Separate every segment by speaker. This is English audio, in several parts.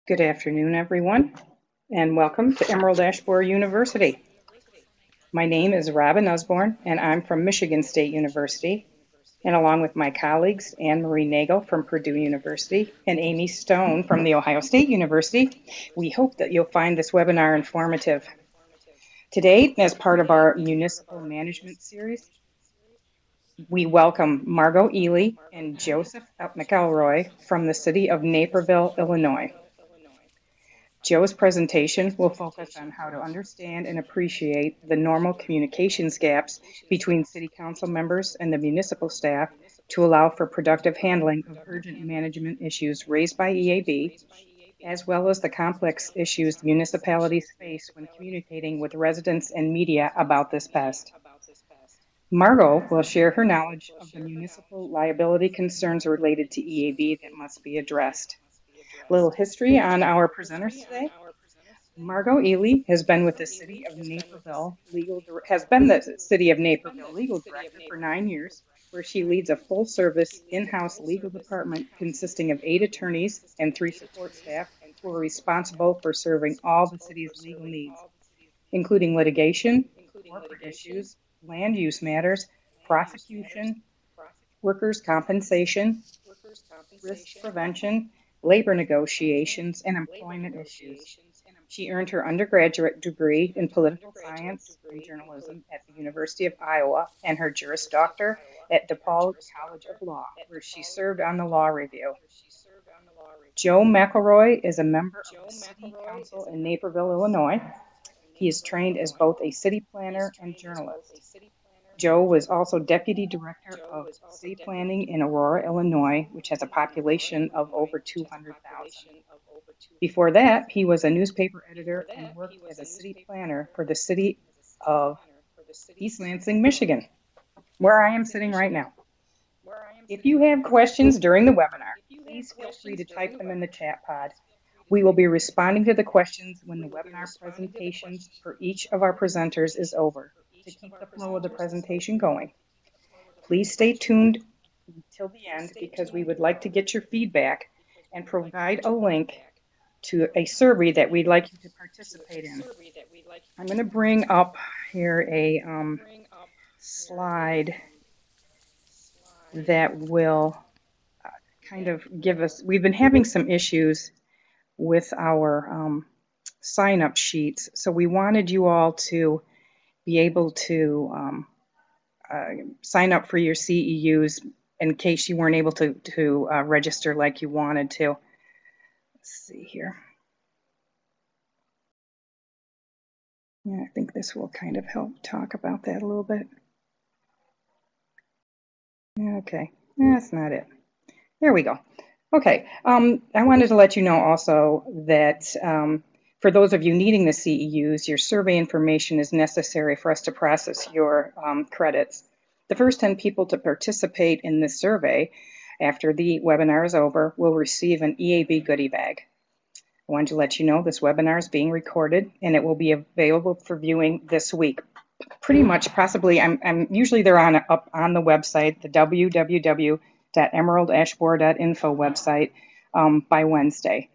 Speaker 1: Good afternoon, everyone, and welcome to EAB University. My name is Robin Usborne, and I'm from Michigan State University. And along with my colleagues, Anne Marie Nagel from Purdue University and Amy Stone from The Ohio State University, we hope that you'll find this webinar informative. Today, as part of our Municipal Management Series, we welcome Margo Ely and Joseph McElroy from the city of Naperville, Illinois. Joe's presentation will focus on how to understand and appreciate the normal communications gaps between City Council members and the municipal staff to allow for productive handling of urgent management issues raised by EAB, as well as the complex issues municipalities face when communicating with residents and media about this pest. Margo will share her knowledge of the municipal liability concerns related to EAB that must be addressed. A little history on our presenters today. Margo Ely has been with the City of Naperville legal director for 9 years, where she leads a full-service in-house legal department consisting of 8 attorneys and 3 support staff who are responsible for serving all the city's legal needs, including litigation, corporate issues, land use matters, prosecution, workers' compensation, risk prevention, labor negotiations, and employment issues. She earned her undergraduate degree in political science and journalism at the University of Iowa and her Juris Doctor at DePaul College of Law, where she served on the Law Review. Joe McElroy is a member of the City Council in Naperville, Illinois. He is trained as both a city planner and journalist. Joe was also Deputy Director of City Planning in Aurora, Illinois, which has a population of over 200,000. Before that, he was a newspaper editor and worked as a city planner for the city of East Lansing, Michigan, where I am sitting right now. If you have questions during the webinar, please feel free to type them in the chat pod. We will be responding to the questions when the webinar presentations for each of our presenters is over, to keep the flow of the presentation going. Please stay tuned till the end because we would like to get your feedback and provide a link to a survey that we'd like you to participate in. I'm going to bring up here a slide that will kind of give us, we've been having some issues with our sign-up sheets, so we wanted you all to be able to sign up for your CEUs in case you weren't able to register like you wanted to. Let's see here. Yeah, I think this will kind of help talk about that a little bit. Okay, that's not it. There we go. Okay, I wanted to let you know also that for those of you needing the CEUs, your survey information is necessary for us to process your credits. The first 10 people to participate in this survey after the webinar is over will receive an EAB goodie bag. I wanted to let you know this webinar is being recorded and it will be available for viewing this week. Pretty much, possibly, usually they're up on the website, the www.emeraldashboard.info website by Wednesday.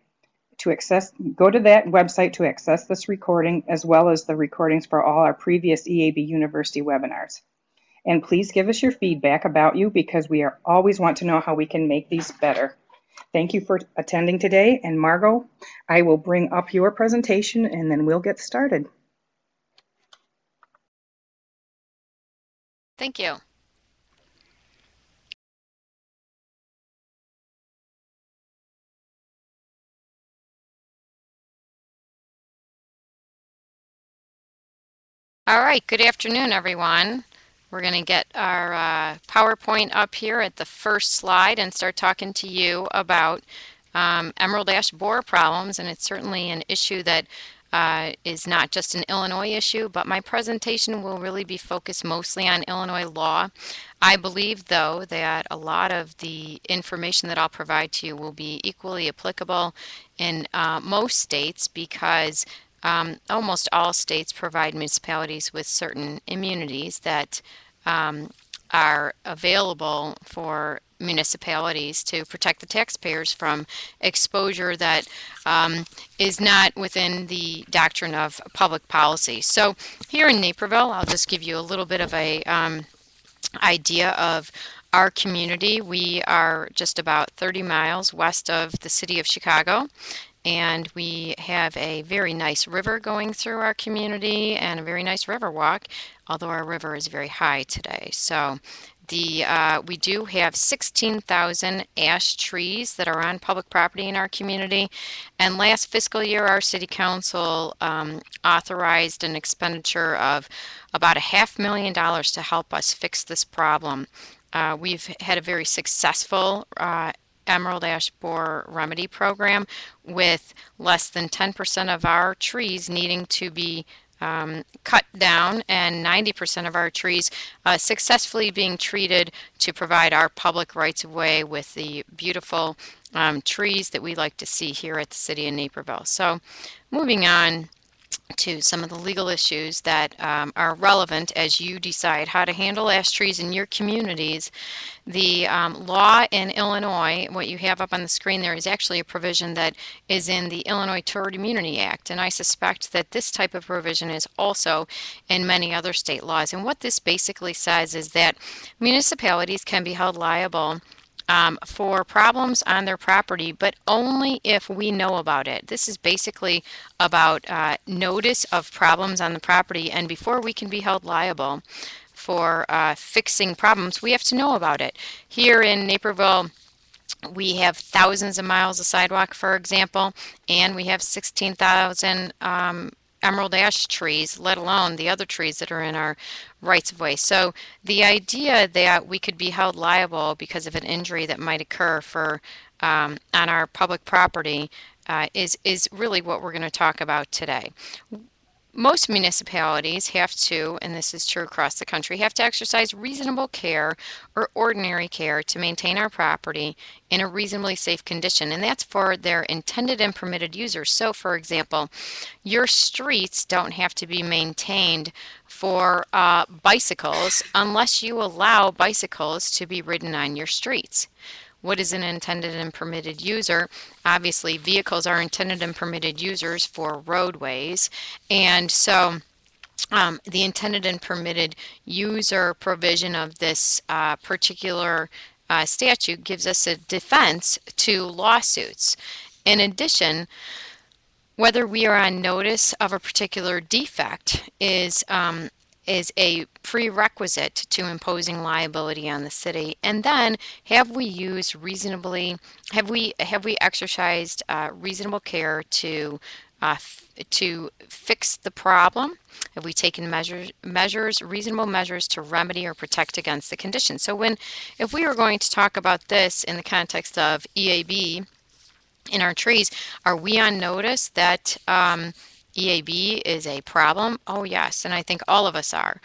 Speaker 1: Go to that website to access this recording, as well as the recordings for all our previous EAB University webinars. And please give us your feedback about you because we always want to know how we can make these better. Thank you for attending today. And Margo, I will bring up your presentation and then we'll get started.
Speaker 2: Thank you. All right, good afternoon, everyone. We're going to get our PowerPoint up here at the first slide and start talking to you about emerald ash borer problems, and it's certainly an issue that is not just an Illinois issue, but my presentation will really be focused mostly on Illinois law. I believe, though, that a lot of the information that I'll provide to you will be equally applicable in most states because almost all states provide municipalities with certain immunities that are available for municipalities to protect the taxpayers from exposure that is not within the doctrine of public policy. So here in Naperville, I'll just give you a little bit of a idea of our community. We are just about 30 miles west of the city of Chicago, and we have a very nice river going through our community and a very nice river walk, although our river is very high today. So we do have 16,000 ash trees that are on public property in our community. And last fiscal year, our city council authorized an expenditure of about $500,000 to help us fix this problem. We've had a very successful emerald ash borer remedy program, with less than 10% of our trees needing to be cut down and 90% of our trees successfully being treated to provide our public rights of way with the beautiful trees that we like to see here at the city of Naperville. So moving on to some of the legal issues that are relevant as you decide how to handle ash trees in your communities. The law in Illinois, what you have up on the screen there, is actually a provision that is in the Illinois Tort Immunity Act, and I suspect that this type of provision is also in many other state laws. And what this basically says is that municipalities can be held liable for problems on their property, but only if we know about it. This is basically about notice of problems on the property, and before we can be held liable for fixing problems, we have to know about it. Here in Naperville, we have thousands of miles of sidewalk, for example, and we have 16,000 emerald ash trees, let alone the other trees that are in our rights of way. So the idea that we could be held liable because of an injury that might occur for on our public property is really what we're going to talk about today. Most municipalities have to, and this is true across the country, have to exercise reasonable care or ordinary care to maintain our property in a reasonably safe condition, and that's for their intended and permitted users. So, for example, your streets don't have to be maintained for bicycles unless you allow bicycles to be ridden on your streets. What is an intended and permitted user? Obviously, vehicles are intended and permitted users for roadways, and so the intended and permitted user provision of this particular statute gives us a defense to lawsuits. In addition, whether we are on notice of a particular defect is a prerequisite to imposing liability on the city. And then, have we used reasonably, have we exercised reasonable care to fix the problem? Have we taken reasonable measures to remedy or protect against the condition? So if we were going to talk about this in the context of EAB in our trees, are we on notice that EAB is a problem? Oh yes, and I think all of us are.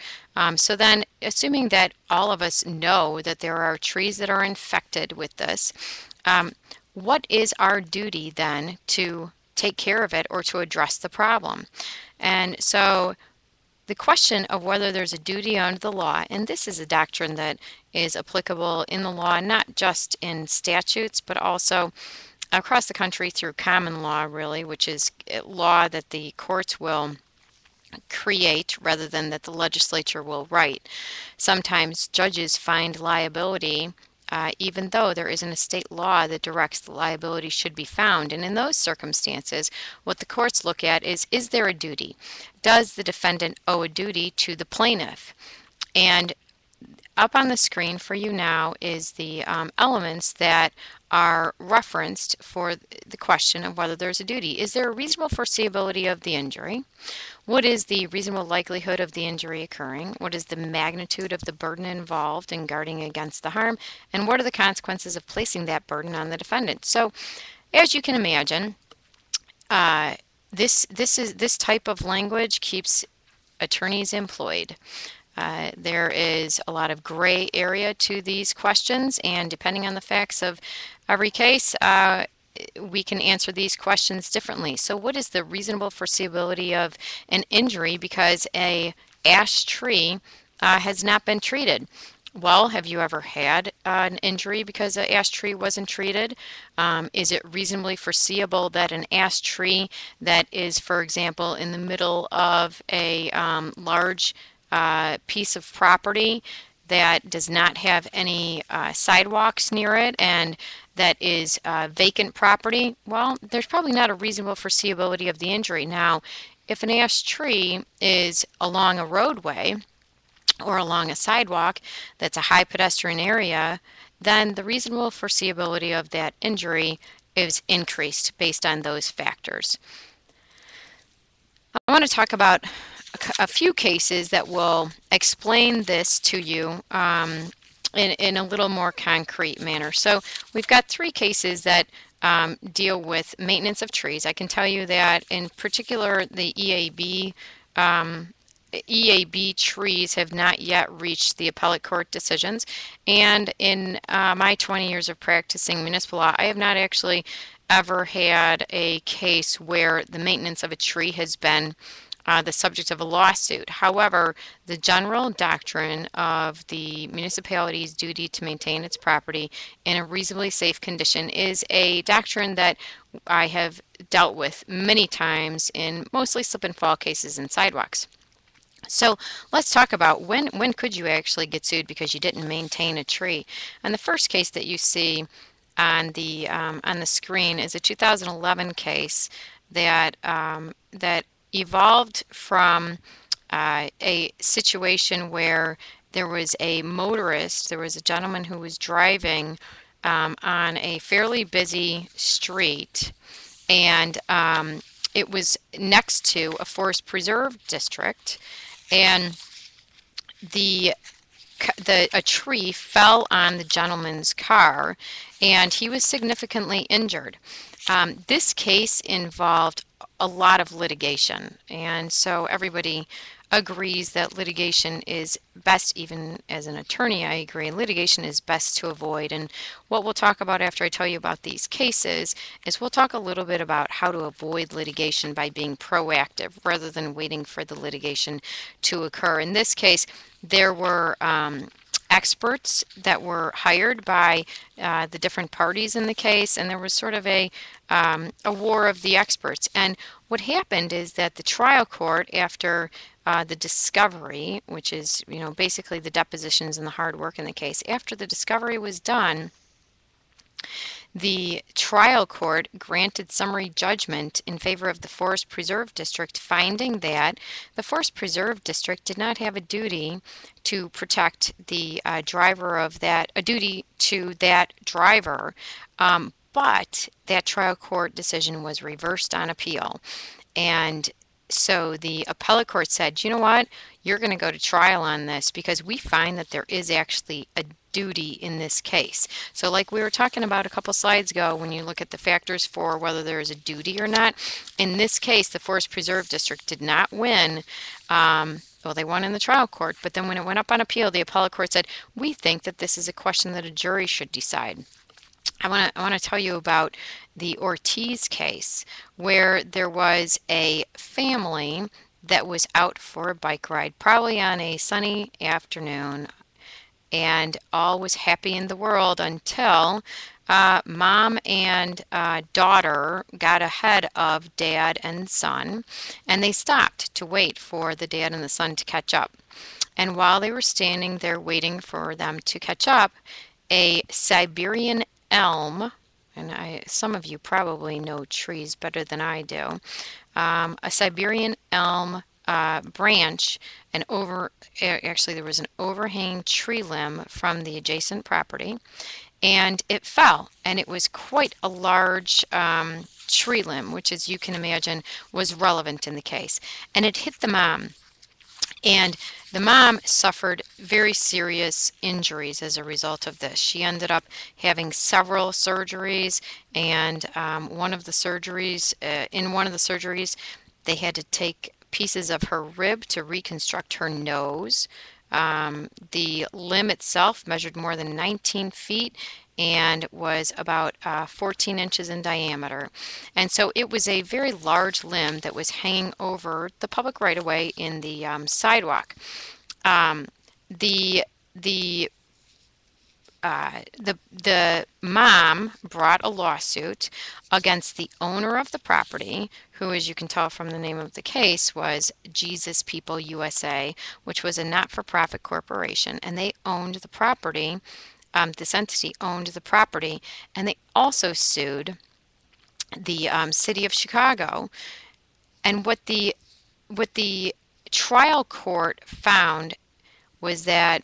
Speaker 2: So then, assuming that all of us know that there are trees that are infected with this, what is our duty then to take care of it or to address the problem? And so the question of whether there's a duty under the law, and this is a doctrine that is applicable in the law, not just in statutes, but also across the country through common law, really, which is law that the courts will create rather than that the legislature will write. Sometimes judges find liability even though there isn't a state law that directs the liability should be found. And in those circumstances, what the courts look at is there a duty? Does the defendant owe a duty to the plaintiff? And up on the screen for you now is the elements that are referenced for the question of whether there's a duty. Is there a reasonable foreseeability of the injury? What is the reasonable likelihood of the injury occurring? What is the magnitude of the burden involved in guarding against the harm? And what are the consequences of placing that burden on the defendant? So, as you can imagine, this type of language keeps attorneys employed. There is a lot of gray area to these questions, and depending on the facts of every case, we can answer these questions differently. So what is the reasonable foreseeability of an injury because a ash tree has not been treated? Well, have you ever had an injury because an ash tree wasn't treated? Is it reasonably foreseeable that an ash tree that is, for example, in the middle of a large piece of property that does not have any sidewalks near it and that is vacant property? Well, there's probably not a reasonable foreseeability of the injury. Now, if an ash tree is along a roadway, or along a sidewalk that's a high pedestrian area, then the reasonable foreseeability of that injury is increased based on those factors. I want to talk about a few cases that will explain this to you in a little more concrete manner. So we've got three cases that deal with maintenance of trees. I can tell you that in particular the EAB trees have not yet reached the appellate court decisions. And in my 20 years of practicing municipal law, I have not actually ever had a case where the maintenance of a tree has been the subject of a lawsuit. However, the general doctrine of the municipality's duty to maintain its property in a reasonably safe condition is a doctrine that I have dealt with many times in mostly slip and fall cases and sidewalks. So let's talk about when could you actually get sued because you didn't maintain a tree. And the first case that you see on the screen is a 2011 case that that evolved from a situation where there was a motorist, there was a gentleman who was driving on a fairly busy street, and it was next to a forest preserve district, and a tree fell on the gentleman's car, and he was significantly injured. This case involved a lot of litigation, and so everybody agrees that litigation is best. Even as an attorney, I agree litigation is best to avoid. And what we'll talk about after I tell you about these cases is we'll talk a little bit about how to avoid litigation by being proactive rather than waiting for the litigation to occur. In this case, there were experts that were hired by the different parties in the case, and there was sort of a war of the experts. And what happened is that the trial court, after the discovery, which is basically the depositions and the hard work in the case, after the discovery was done, the trial court granted summary judgment in favor of the Forest Preserve District, finding that the Forest Preserve District did not have a duty to protect the driver of that, a duty to that driver, but that trial court decision was reversed on appeal. And so the appellate court said, you know what, you're going to go to trial on this because we find that there is actually a duty in this case. So like we were talking about a couple slides ago, when you look at the factors for whether there is a duty or not, in this case the Forest Preserve District did not win. Well, they won in the trial court, but then when it went up on appeal, the appellate court said, we think that this is a question that a jury should decide. I want to tell you about the Ortiz case, where there was a family that was out for a bike ride, probably on a sunny afternoon, and all was happy in the world until mom and daughter got ahead of dad and son, and they stopped to wait for the dad and the son to catch up. And while they were standing there waiting for them to catch up, a Siberian elm, and some of you probably know trees better than I do, a Siberian elm branch, actually there was an overhanging tree limb from the adjacent property, and it fell, and it was quite a large tree limb, which, as you can imagine, was relevant in the case, and it hit the mom. And the mom suffered very serious injuries as a result of this. She ended up having several surgeries, and in one of the surgeries, they had to take pieces of her rib to reconstruct her nose. The limb itself measured more than 19 feet and was about 14 inches in diameter. And so it was a very large limb that was hanging over the public right-of-way in the sidewalk. The the mom brought a lawsuit against the owner of the property, who, as you can tell from the name of the case, was Jesus People USA, which was a not-for-profit corporation, and they owned the property. This entity owned the property, and they also sued the city of Chicago. And what the trial court found was uh,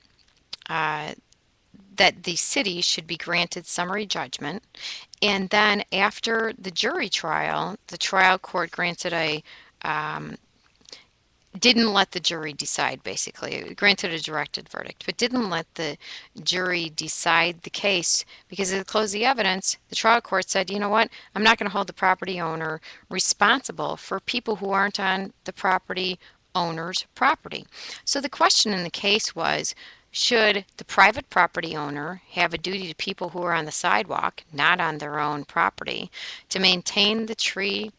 Speaker 2: that the city should be granted summary judgment. And then after the jury trial, the trial court um, didn't let the jury decide, basically. It granted a directed verdict, but didn't let the jury decide the case because at the close of the evidence, the trial court said, you know what, I'm not going to hold the property owner responsible for people who aren't on the property owner's property. So the question in the case was, should the private property owner have a duty to people who are on the sidewalk, not on their own property, to maintain the tree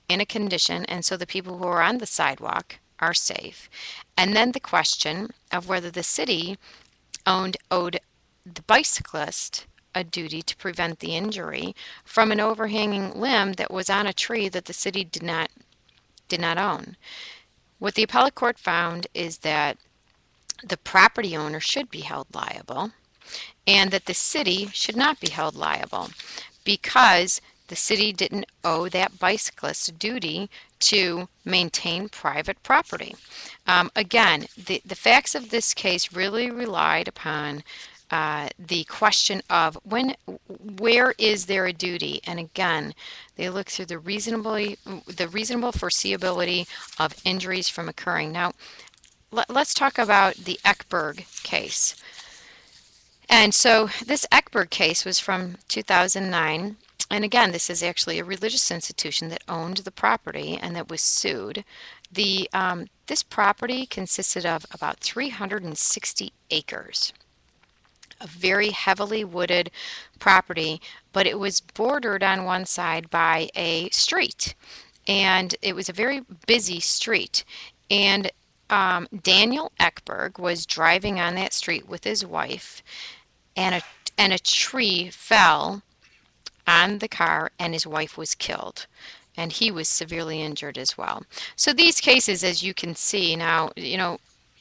Speaker 2: in a condition and so the people who are on the sidewalk are safe? And then the question of whether the city owed the bicyclist a duty to prevent the injury from an overhanging limb that was on a tree that the city did not own. What the appellate court found is that the property owner should be held liable and that the city should not be held liable because the city didn't owe that bicyclist a duty to maintain private property. Again, the facts of this case really relied upon the question of where is there a duty? And again, they look through the reasonable foreseeability of injuries from occurring. Now, let's talk about the Eckberg case. And so this Eckberg case was from 2009. And again, this is actually a religious institution that owned the property and that was sued. This property consisted of about 360 acres, a very heavily wooded property, but it was bordered on one side by a street. And it was a very busy street. And Daniel Eckberg was driving on that street with his wife, and a tree fell on the car, and his wife was killed, and he was severely injured as well. So these cases, as you can see now,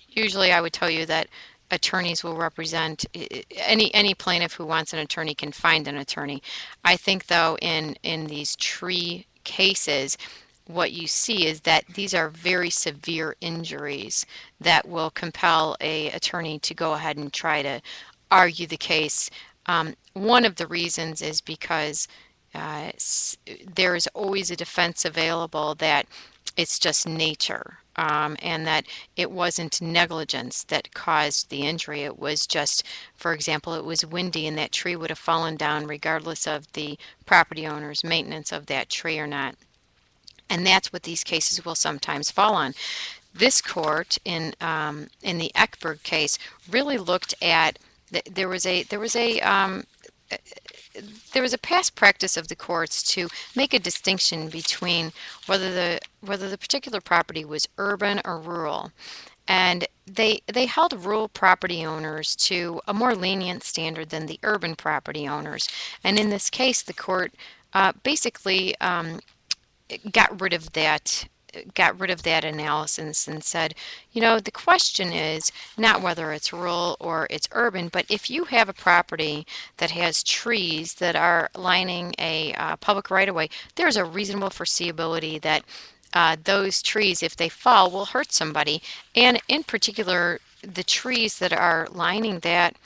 Speaker 2: usually I would tell you that attorneys will represent any plaintiff who wants an attorney can find an attorney. I think though in these tree cases, what you see is that these are very severe injuries that will compel a attorney to go ahead and try to argue the case. One of the reasons is because there is always a defense available that it's just nature, and that it wasn't negligence that caused the injury. It was just, for example, it was windy and that tree would have fallen down regardless of the property owner's maintenance of that tree or not. And that's what these cases will sometimes fall on. This court in the Eckberg case really looked at there was a past practice of the courts to make a distinction between whether the particular property was urban or rural. And they held rural property owners to a more lenient standard than the urban property owners. And in this case, the court basically got rid of that analysis and said, the question is not whether it's rural or it's urban, but if you have a property that has trees that are lining a public right-of-way, there's a reasonable foreseeability that those trees, if they fall, will hurt somebody. And in particular, the trees that are lining that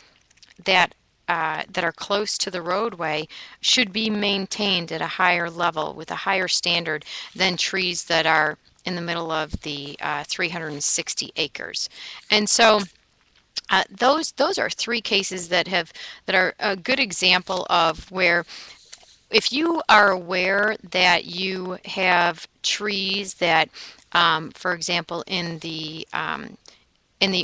Speaker 2: are close to the roadway should be maintained at a higher level with a higher standard than trees that are in the middle of the 360 acres. And so those are three cases that are a good example of where, if you are aware that you have trees that, for example, in the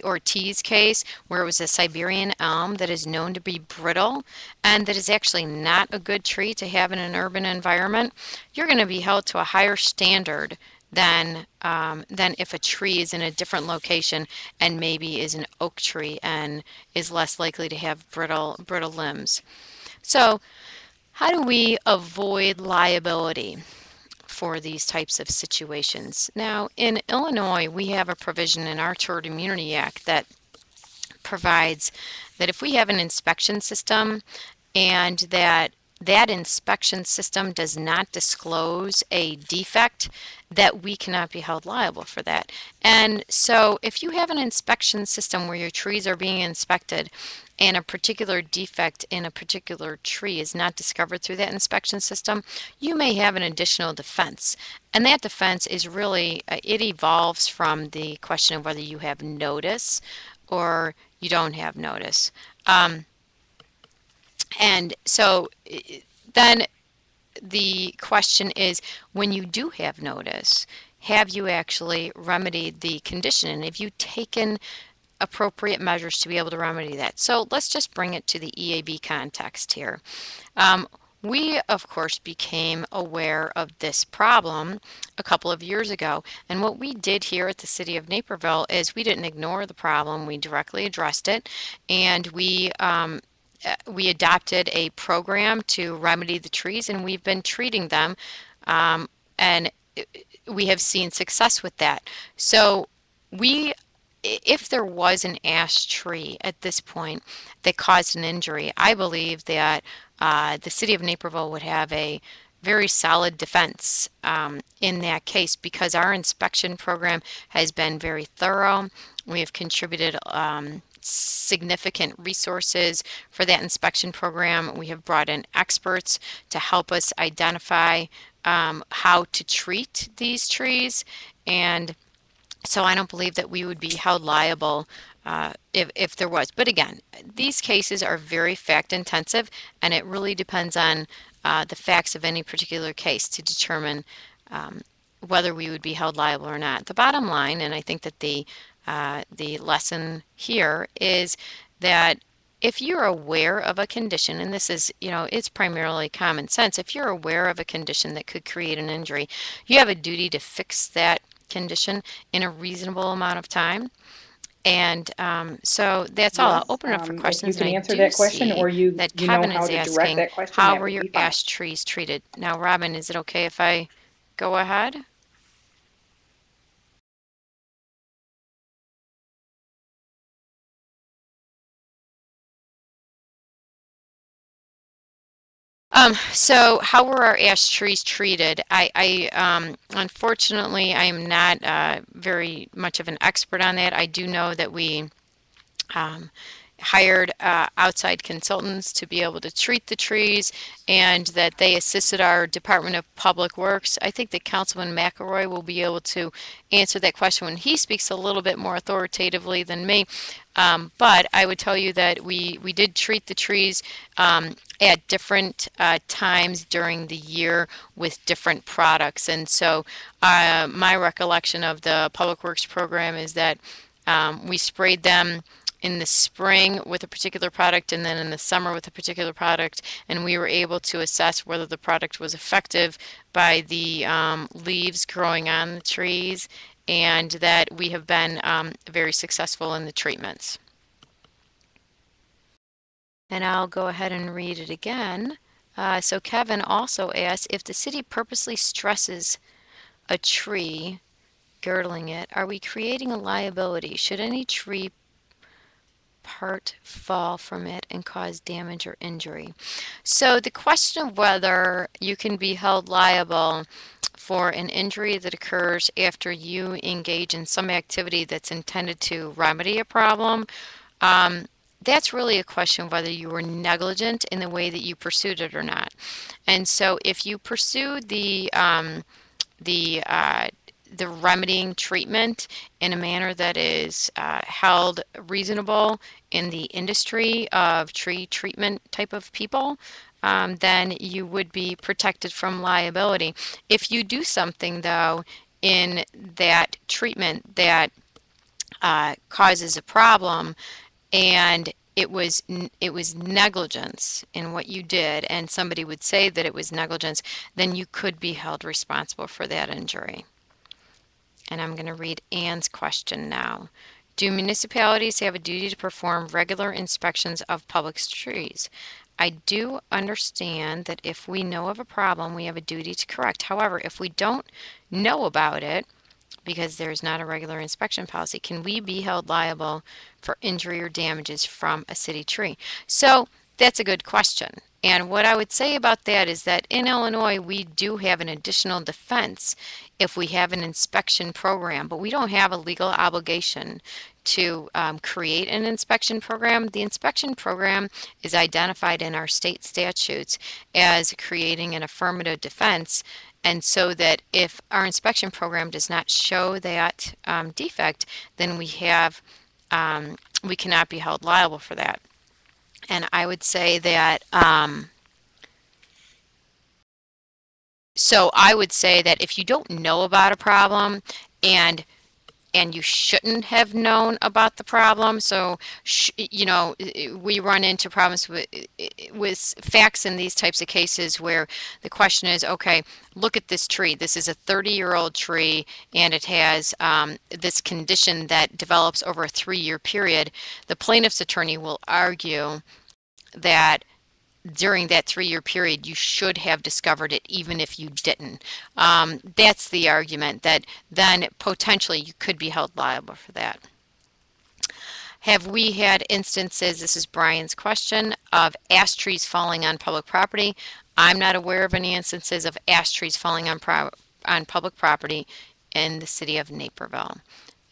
Speaker 2: Ortiz case, where it was a Siberian elm that is known to be brittle and that is actually not a good tree to have in an urban environment, you're going to be held to a higher standard than if a tree is in a different location and maybe is an oak tree and is less likely to have brittle limbs. So how do we avoid liability for these types of situations? Now, in Illinois, we have a provision in our Tort Immunity Act that provides that if we have an inspection system and that inspection system does not disclose a defect, that we cannot be held liable for that. And so if you have an inspection system where your trees are being inspected and a particular defect in a particular tree is not discovered through that inspection system, you may have an additional defense. And that defense is really, it evolves from the question of whether you have notice or you don't have notice. And so then the question is, when you do have notice, have you actually remedied the condition? And have you taken appropriate measures to be able to remedy that? So let's just bring it to the EAB context here. We, of course, became aware of this problem a couple of years ago. And what we did here at the City of Naperville is we didn't ignore the problem. We directly addressed it, and we adopted a program to remedy the trees, and we've been treating them, and we have seen success with that. So if there was an ash tree at this point that caused an injury, I believe that the City of Naperville would have a very solid defense in that case, because our inspection program has been very thorough. We have contributed significant resources for that inspection program. We have brought in experts to help us identify how to treat these trees, and so I don't believe that we would be held liable if there was. But again, these cases are very fact intensive, and it really depends on the facts of any particular case to determine whether we would be held liable or not. The bottom line, and I think that the lesson here is that if you're aware of a condition, and this is, it's primarily common sense, if you're aware of a condition that could create an injury, you have a duty to fix that condition in a reasonable amount of time. And so that's all. I'll open it up for questions.
Speaker 1: You can answer that question, or
Speaker 2: that
Speaker 1: you
Speaker 2: Kevin
Speaker 1: know how
Speaker 2: is
Speaker 1: to
Speaker 2: asking,
Speaker 1: direct that question.
Speaker 2: how were your ash trees treated? Now, Robin, is it okay if I go ahead? So how were our ash trees treated? Unfortunately, I am not very much of an expert on that. I do know that we hired outside consultants to be able to treat the trees, and that they assisted our Department of Public Works. I think that Councilman McElroy will be able to answer that question when he speaks a little bit more authoritatively than me. But I would tell you that we did treat the trees at different times during the year with different products. And so my recollection of the Public Works program is that we sprayed them in the spring with a particular product, and then in the summer with a particular product, and we were able to assess whether the product was effective by the leaves growing on the trees, and that we have been very successful in the treatments. And I'll go ahead and read it again. So Kevin also asked, if the city purposely stresses a tree, girdling it, are we creating a liability? Should any tree part fall from it and cause damage or injury? So the question of whether you can be held liable for an injury that occurs after you engage in some activity that's intended to remedy a problem, that's really a question of whether you were negligent in the way that you pursued it or not. And so if you pursue the remedying treatment in a manner that is held reasonable in the industry of tree treatment type of people, then you would be protected from liability. If you do something, though, in that treatment that causes a problem, and it was negligence in what you did, and somebody would say that it was negligence, then you could be held responsible for that injury. And I'm going to read Ann's question now. Do municipalities have a duty to perform regular inspections of public streets? I do understand that if we know of a problem, we have a duty to correct. However, if we don't know about it, because there's not a regular inspection policy, can we be held liable for injury or damages from a city tree? So that's a good question. And what I would say about that is that in Illinois, we do have an additional defense if we have an inspection program, but we don't have a legal obligation to create an inspection program. The inspection program is identified in our state statutes as creating an affirmative defense, and so that if our inspection program does not show that defect, then we cannot be held liable for that. And I would say that so I would say that if you don't know about a problem and you shouldn't have known about the problem. So, we run into problems with facts in these types of cases where the question is, okay, look at this tree. This is a 30-year-old tree, and it has this condition that develops over a 3-year period. The plaintiff's attorney will argue that during that 3-year period, you should have discovered it even if you didn't. That's the argument, that then potentially you could be held liable for that. Have we had instances, this is Brian's question, of ash trees falling on public property? I'm not aware of any instances of ash trees falling on public property in the city of Naperville.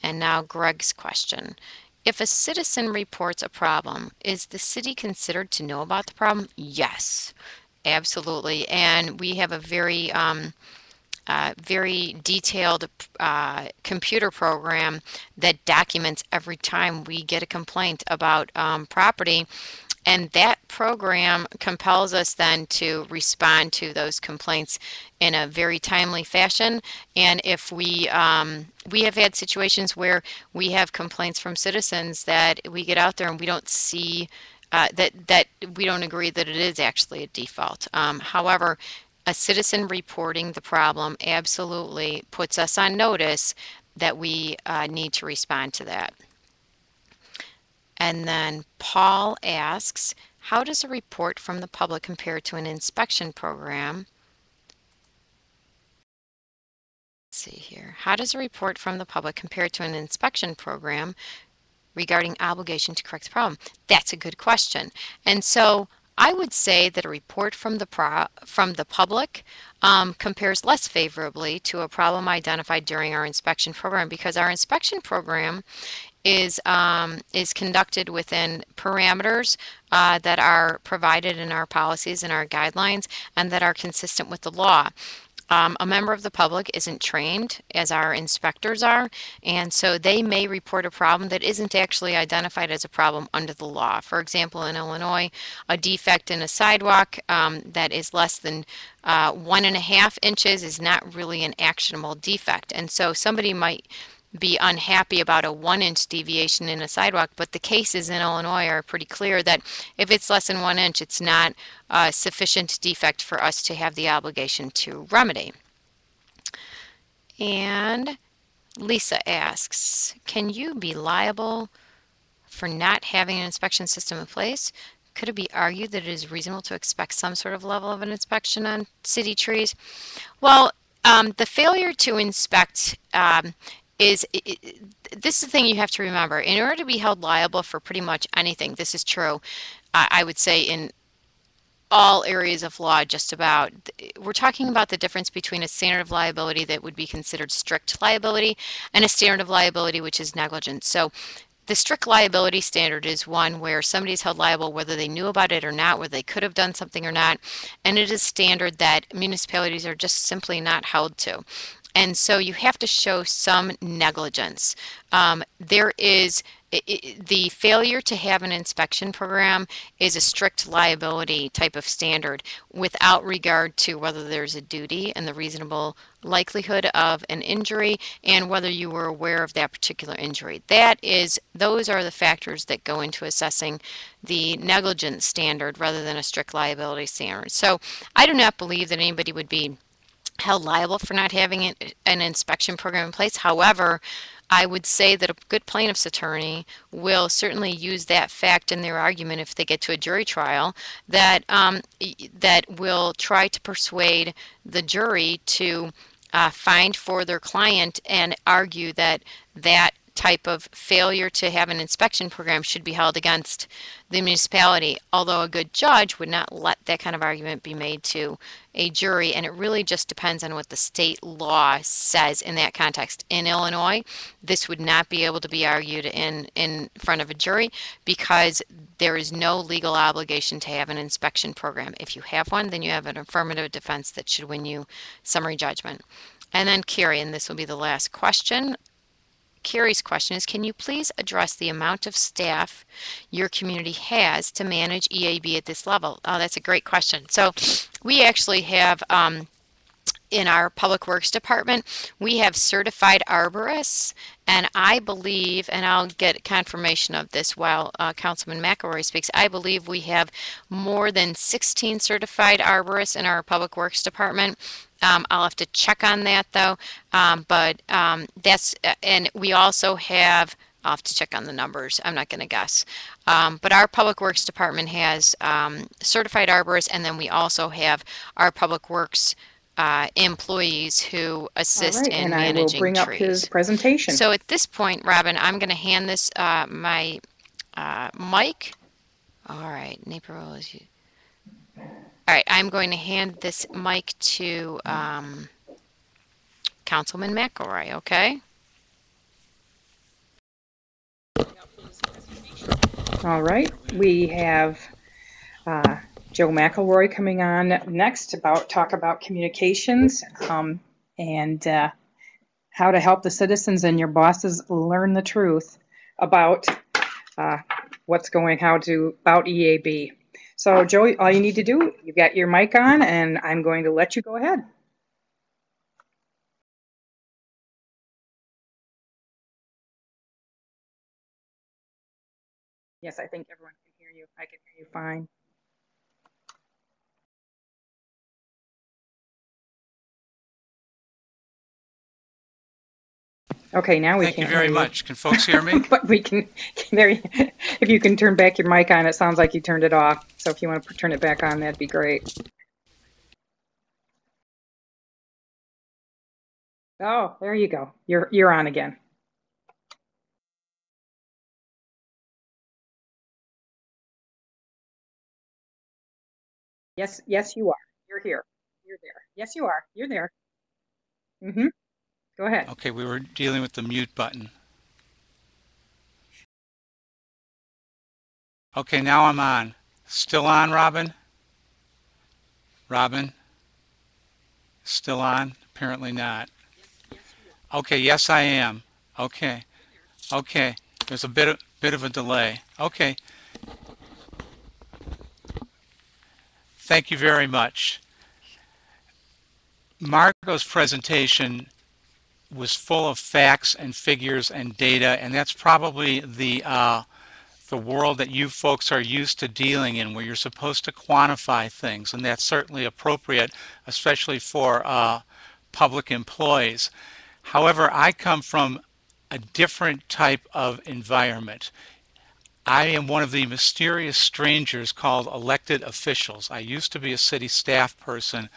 Speaker 2: And now Greg's question. If a citizen reports a problem, is the city considered to know about the problem? Yes, absolutely. And we have a very, very detailed computer program that documents every time we get a complaint about property. And that program compels us then to respond to those complaints in a very timely fashion. And if we have had situations where we have complaints from citizens that we get out there and we don't see that we don't agree that it is actually a default. However, a citizen reporting the problem absolutely puts us on notice that we need to respond to that. And then Paul asks, how does a report from the public compare to an inspection program? Let's see here. How does a report from the public compare to an inspection program regarding obligation to correct the problem? That's a good question. And so I would say that a report from the public compares less favorably to a problem identified during our inspection program, because our inspection program is conducted within parameters that are provided in our policies and our guidelines and that are consistent with the law. A member of the public isn't trained as our inspectors are, and so they may report a problem that isn't actually identified as a problem under the law. For example, in Illinois, a defect in a sidewalk that is less than 1.5 inches is not really an actionable defect. And so somebody might be unhappy about a 1-inch deviation in a sidewalk, but the cases in Illinois are pretty clear that if it's less than 1 inch, it's not a sufficient defect for us to have the obligation to remedy. And Lisa asks, can you be liable for not having an inspection system in place? Could it be argued that it is reasonable to expect some sort of level of an inspection on city trees? Well, the failure to inspect this is the thing you have to remember. In order to be held liable for pretty much anything, this is true, I would say in all areas of law, just about, we're talking about the difference between a standard of liability that would be considered strict liability and a standard of liability which is negligence. So the strict liability standard is one where somebody is held liable whether they knew about it or not, whether they could have done something or not, and it is a standard that municipalities are just simply not held to. And so you have to show some negligence. There is the failure to have an inspection program is a strict liability type of standard without regard to whether there's a duty and the reasonable likelihood of an injury and whether you were aware of that particular injury. Those are the factors that go into assessing the negligence standard rather than a strict liability standard. So I do not believe that anybody would be held liable for not having an inspection program in place. However, I would say that a good plaintiff's attorney will certainly use that fact in their argument if they get to a jury trial, that that will try to persuade the jury to find for their client and argue that that type of failure to have an inspection program should be held against the municipality, although a good judge would not let that kind of argument be made to a jury, and it really just depends on what the state law says in that context. In Illinois, this would not be able to be argued in front of a jury because there is no legal obligation to have an inspection program. If you have one, then you have an affirmative defense that should win you summary judgment. And then Carrie, and this will be the last question. Carrie's question is, can you please address the amount of staff your community has to manage EAB at this level? Oh, that's a great question. So we actually have, in our Public Works Department, we have certified arborists, and I believe, and I'll get confirmation of this while Councilman McElroy speaks, I believe we have more than 16 certified arborists in our Public Works Department. I'll have to check on that though, but that's, and we also have, I'll have to check on the numbers, I'm not going to guess. But our Public Works Department has certified arborists, and then we also have our Public Works employees who assist in managing trees.
Speaker 1: And I will bring up his presentation.
Speaker 2: So at this point, Robin, I'm going to hand this my mic. All right, Naperville is you. All right, I'm going to hand this mic to Councilman McElroy, okay?
Speaker 1: All right, we have Joe McElroy coming on next talk about communications and how to help the citizens and your bosses learn the truth about about EAB. So Joe, all you need to do, you've got your mic on, and I'm going to let you go ahead. Yes, I think everyone can hear you. I can hear you fine. Okay, now we can.
Speaker 3: Thank you very much. Can folks hear me?
Speaker 1: But we can. If you can turn back your mic on, it sounds like you turned it off. So if you want to turn it back on, that'd be great. Oh, there you go. You're on again. Yes, you are. You're here. You're there. Yes, you are. You're there. Mm-hmm. Go ahead.
Speaker 3: Okay, we were dealing with the mute button. Okay, now I'm on. Still on, Robin? Robin? Still on? Apparently not. Okay, yes I am. Okay. Okay. There's a bit of a delay. Okay. Thank you very much. Margo's presentation was full of facts and figures and data, and that's probably the world that you folks are used to dealing in, where you're supposed to quantify things, and that's certainly appropriate, especially for public employees. However, I come from a different type of environment. I am one of the mysterious strangers called elected officials. I used to be a city staff person,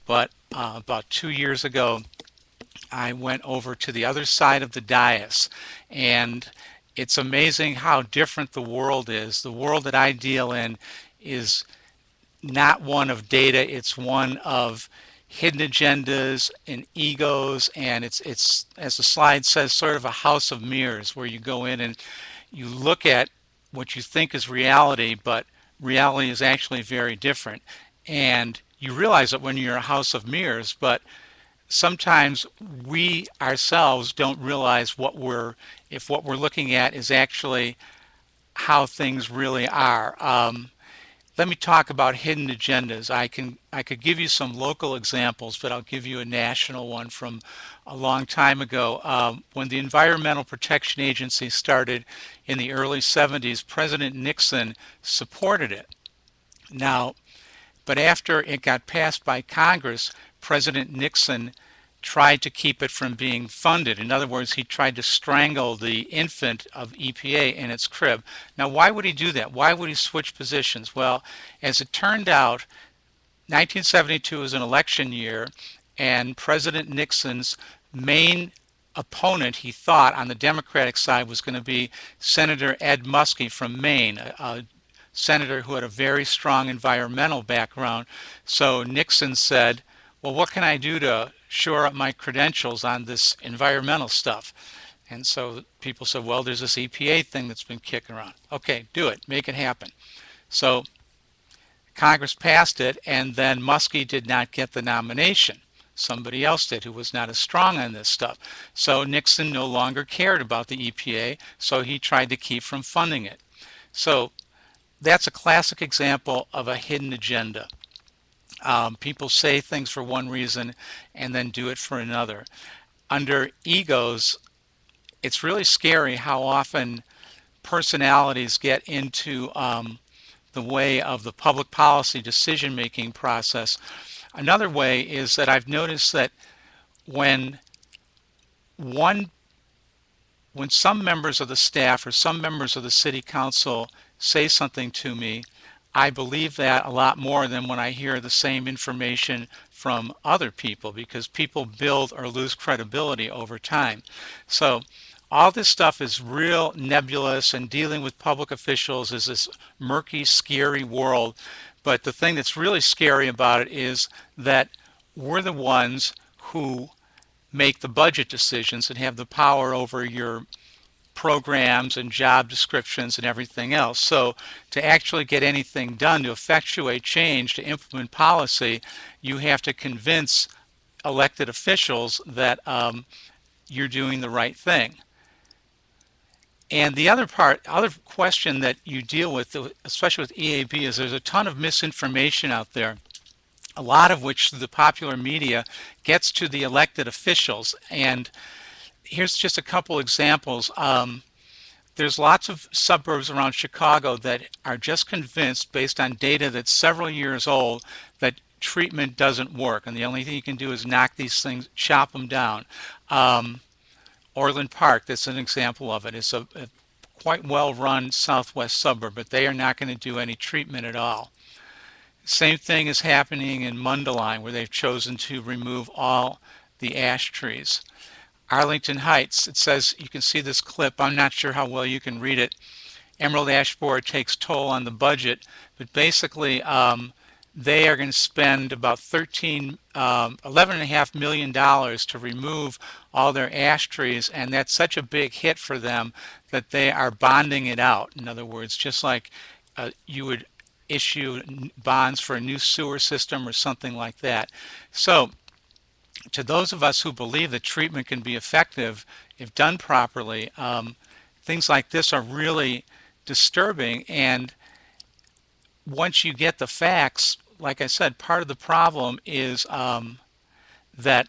Speaker 3: but about 2 years ago, I went over to the other side of the dais, and it's amazing how different the world is. The world that I deal in is not one of data, it's one of hidden agendas and egos, and it's as the slide says, sort of a house of mirrors, where you go in and you look at what you think is reality, but reality is actually very different. And you realize that when you're a house of mirrors, but sometimes we ourselves don't realize if what we're looking at is actually how things really are. Let me talk about hidden agendas. I could give you some local examples, but I'll give you a national one from a long time ago. When the Environmental Protection Agency started in the early 70s, President Nixon supported it. Now, But after it got passed by Congress, President Nixon tried to keep it from being funded. In other words, he tried to strangle the infant of EPA in its crib. Now, why would he do that? Why would he switch positions? Well, as it turned out, 1972 was an election year, and President Nixon's main opponent, he thought, on the Democratic side was going to be Senator Ed Muskie from Maine, a senator who had a very strong environmental background. So Nixon said, well, what can I do to shore up my credentials on this environmental stuff? And so people said, well, there's this EPA thing that's been kicking around. Okay, do it, make it happen. So Congress passed it, and then Muskie did not get the nomination. Somebody else did who was not as strong on this stuff. So Nixon no longer cared about the EPA, so he tried to keep from funding it. So that's a classic example of a hidden agenda. People say things for one reason and then do it for another. Under egos, it's really scary how often personalities get into the way of the public policy decision-making process. Another way is that I've noticed that when some members of the staff or some members of the city council say something to me, I believe that a lot more than when I hear the same information from other people, because people build or lose credibility over time. So all this stuff is real nebulous, and dealing with public officials is this murky, scary world. But the thing that's really scary about it is that we're the ones who make the budget decisions and have the power over your programs and job descriptions and everything else. So to actually get anything done, to effectuate change, to implement policy, you have to convince elected officials that you're doing the right thing. And the other question that you deal with, especially with EAB, is there's a ton of misinformation out there, a lot of which the popular media gets to the elected officials. And here's just a couple examples. There's lots of suburbs around Chicago that are just convinced, based on data that's several years old, that treatment doesn't work, and the only thing you can do is knock these things, chop them down. Orland Park, that's an example of it. It's a quite well-run southwest suburb, but they are not going to do any treatment at all. Same thing is happening in Mundelein, where they've chosen to remove all the ash trees. Arlington Heights, it says, you can see this clip, I'm not sure how well you can read it. Emerald Ash Borer takes toll on the budget, but basically they are going to spend about $11.5 million to remove all their ash trees, and that's such a big hit for them that they are bonding it out. In other words, just like you would issue bonds for a new sewer system or something like that. So to those of us who believe that treatment can be effective if done properly, things like this are really disturbing. And once you get the facts, like I said, part of the problem is that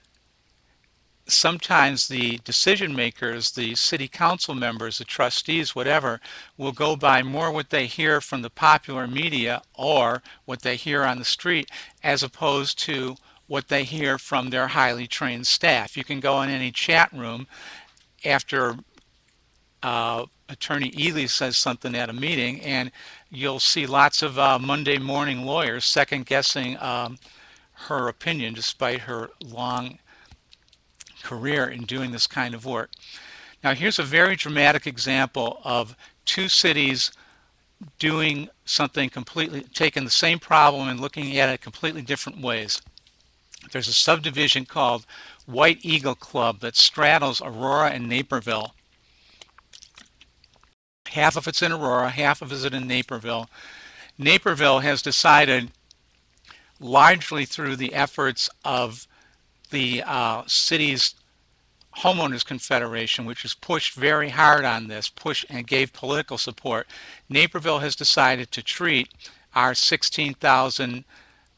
Speaker 3: sometimes the decision makers, the city council members, the trustees, whatever, will go by more what they hear from the popular media or what they hear on the street, as opposed to what they hear from their highly trained staff. You can go in any chat room after Attorney Ely says something at a meeting, and you'll see lots of Monday morning lawyers second-guessing her opinion, despite her long career in doing this kind of work. Now, here's a very dramatic example of two cities doing something completely, taking the same problem and looking at it completely different ways. There's a subdivision called White Eagle Club that straddles Aurora and Naperville. Half of it's in Aurora, half of it's in Naperville. Naperville has decided, largely through the efforts of the city's homeowners confederation, which has pushed very hard on this, pushed and gave political support. Naperville has decided to treat our 16,000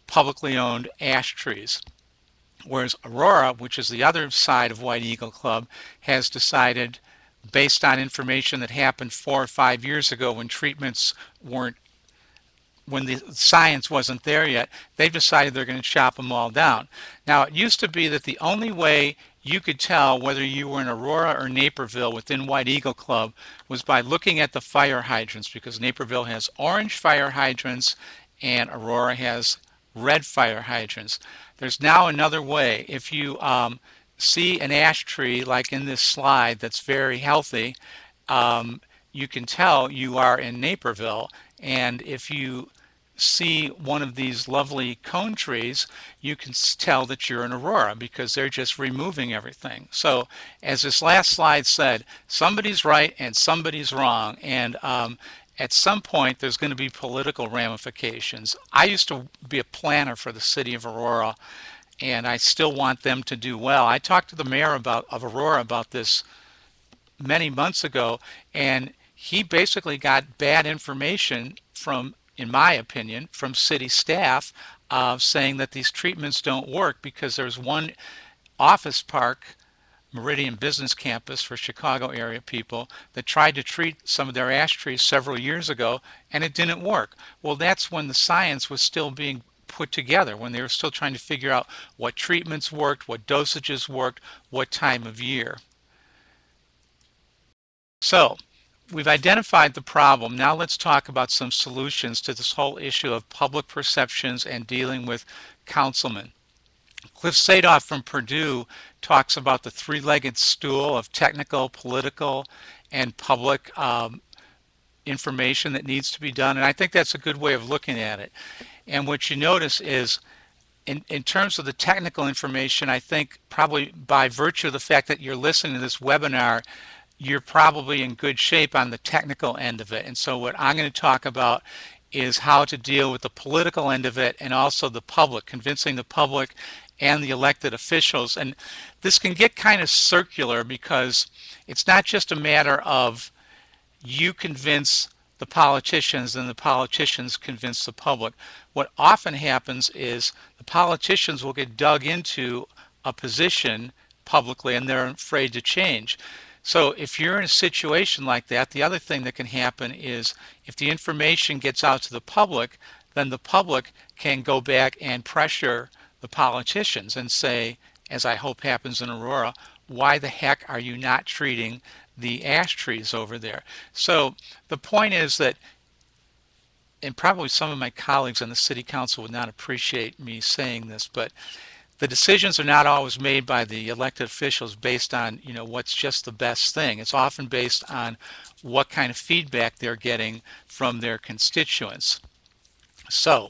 Speaker 3: publicly owned ash trees, whereas Aurora, which is the other side of White Eagle Club, has decided, based on information that happened 4 or 5 years ago when treatments weren't when the science wasn't there yet, they've decided they're going to chop them all down. Now, it used to be that the only way you could tell whether you were in Aurora or Naperville within White Eagle Club was by looking at the fire hydrants, because Naperville has orange fire hydrants and Aurora has red fire hydrants. There's now another way. If you see an ash tree like in this slide that's very healthy, you can tell you are in Naperville. And if you see one of these lovely cone trees, you can tell that you're in Aurora, because they're just removing everything. So as this last slide said, somebody's right and somebody's wrong. And at some point there's going to be political ramifications. I used to be a planner for the city of Aurora, and I still want them to do well. I talked to the mayor of Aurora about this many months ago, and he basically got bad information from, in my opinion, from city staff saying that these treatments don't work, because there's one office park, Meridian Business Campus for Chicago area people, that tried to treat some of their ash trees several years ago, and it didn't work. Well, that's when the science was still being put together, when they were still trying to figure out what treatments worked, what dosages worked, what time of year. So we've identified the problem. Now let's talk about some solutions to this whole issue of public perceptions and dealing with councilmen. Cliff Sadoff from Purdue talks about the three-legged stool of technical, political, and public information that needs to be done, and I think that's a good way of looking at it. And what you notice is, in terms of the technical information, I think probably by virtue of the fact that you're listening to this webinar, you're probably in good shape on the technical end of it. And so what I'm going to talk about is how to deal with the political end of it, and also the public, convincing the public and the elected officials. And this can get kind of circular, because it's not just a matter of you convince the politicians and the politicians convince the public. What often happens is the politicians will get dug into a position publicly and they're afraid to change. So if you're in a situation like that, the other thing that can happen is, if the information gets out to the public, then the public can go back and pressure the politicians and say, as I hope happens in Aurora, why the heck are you not treating the ash trees over there? So the point is that, and probably some of my colleagues on the city council would not appreciate me saying this, but the decisions are not always made by the elected officials based on, what's just the best thing. It's often based on what kind of feedback they're getting from their constituents. So,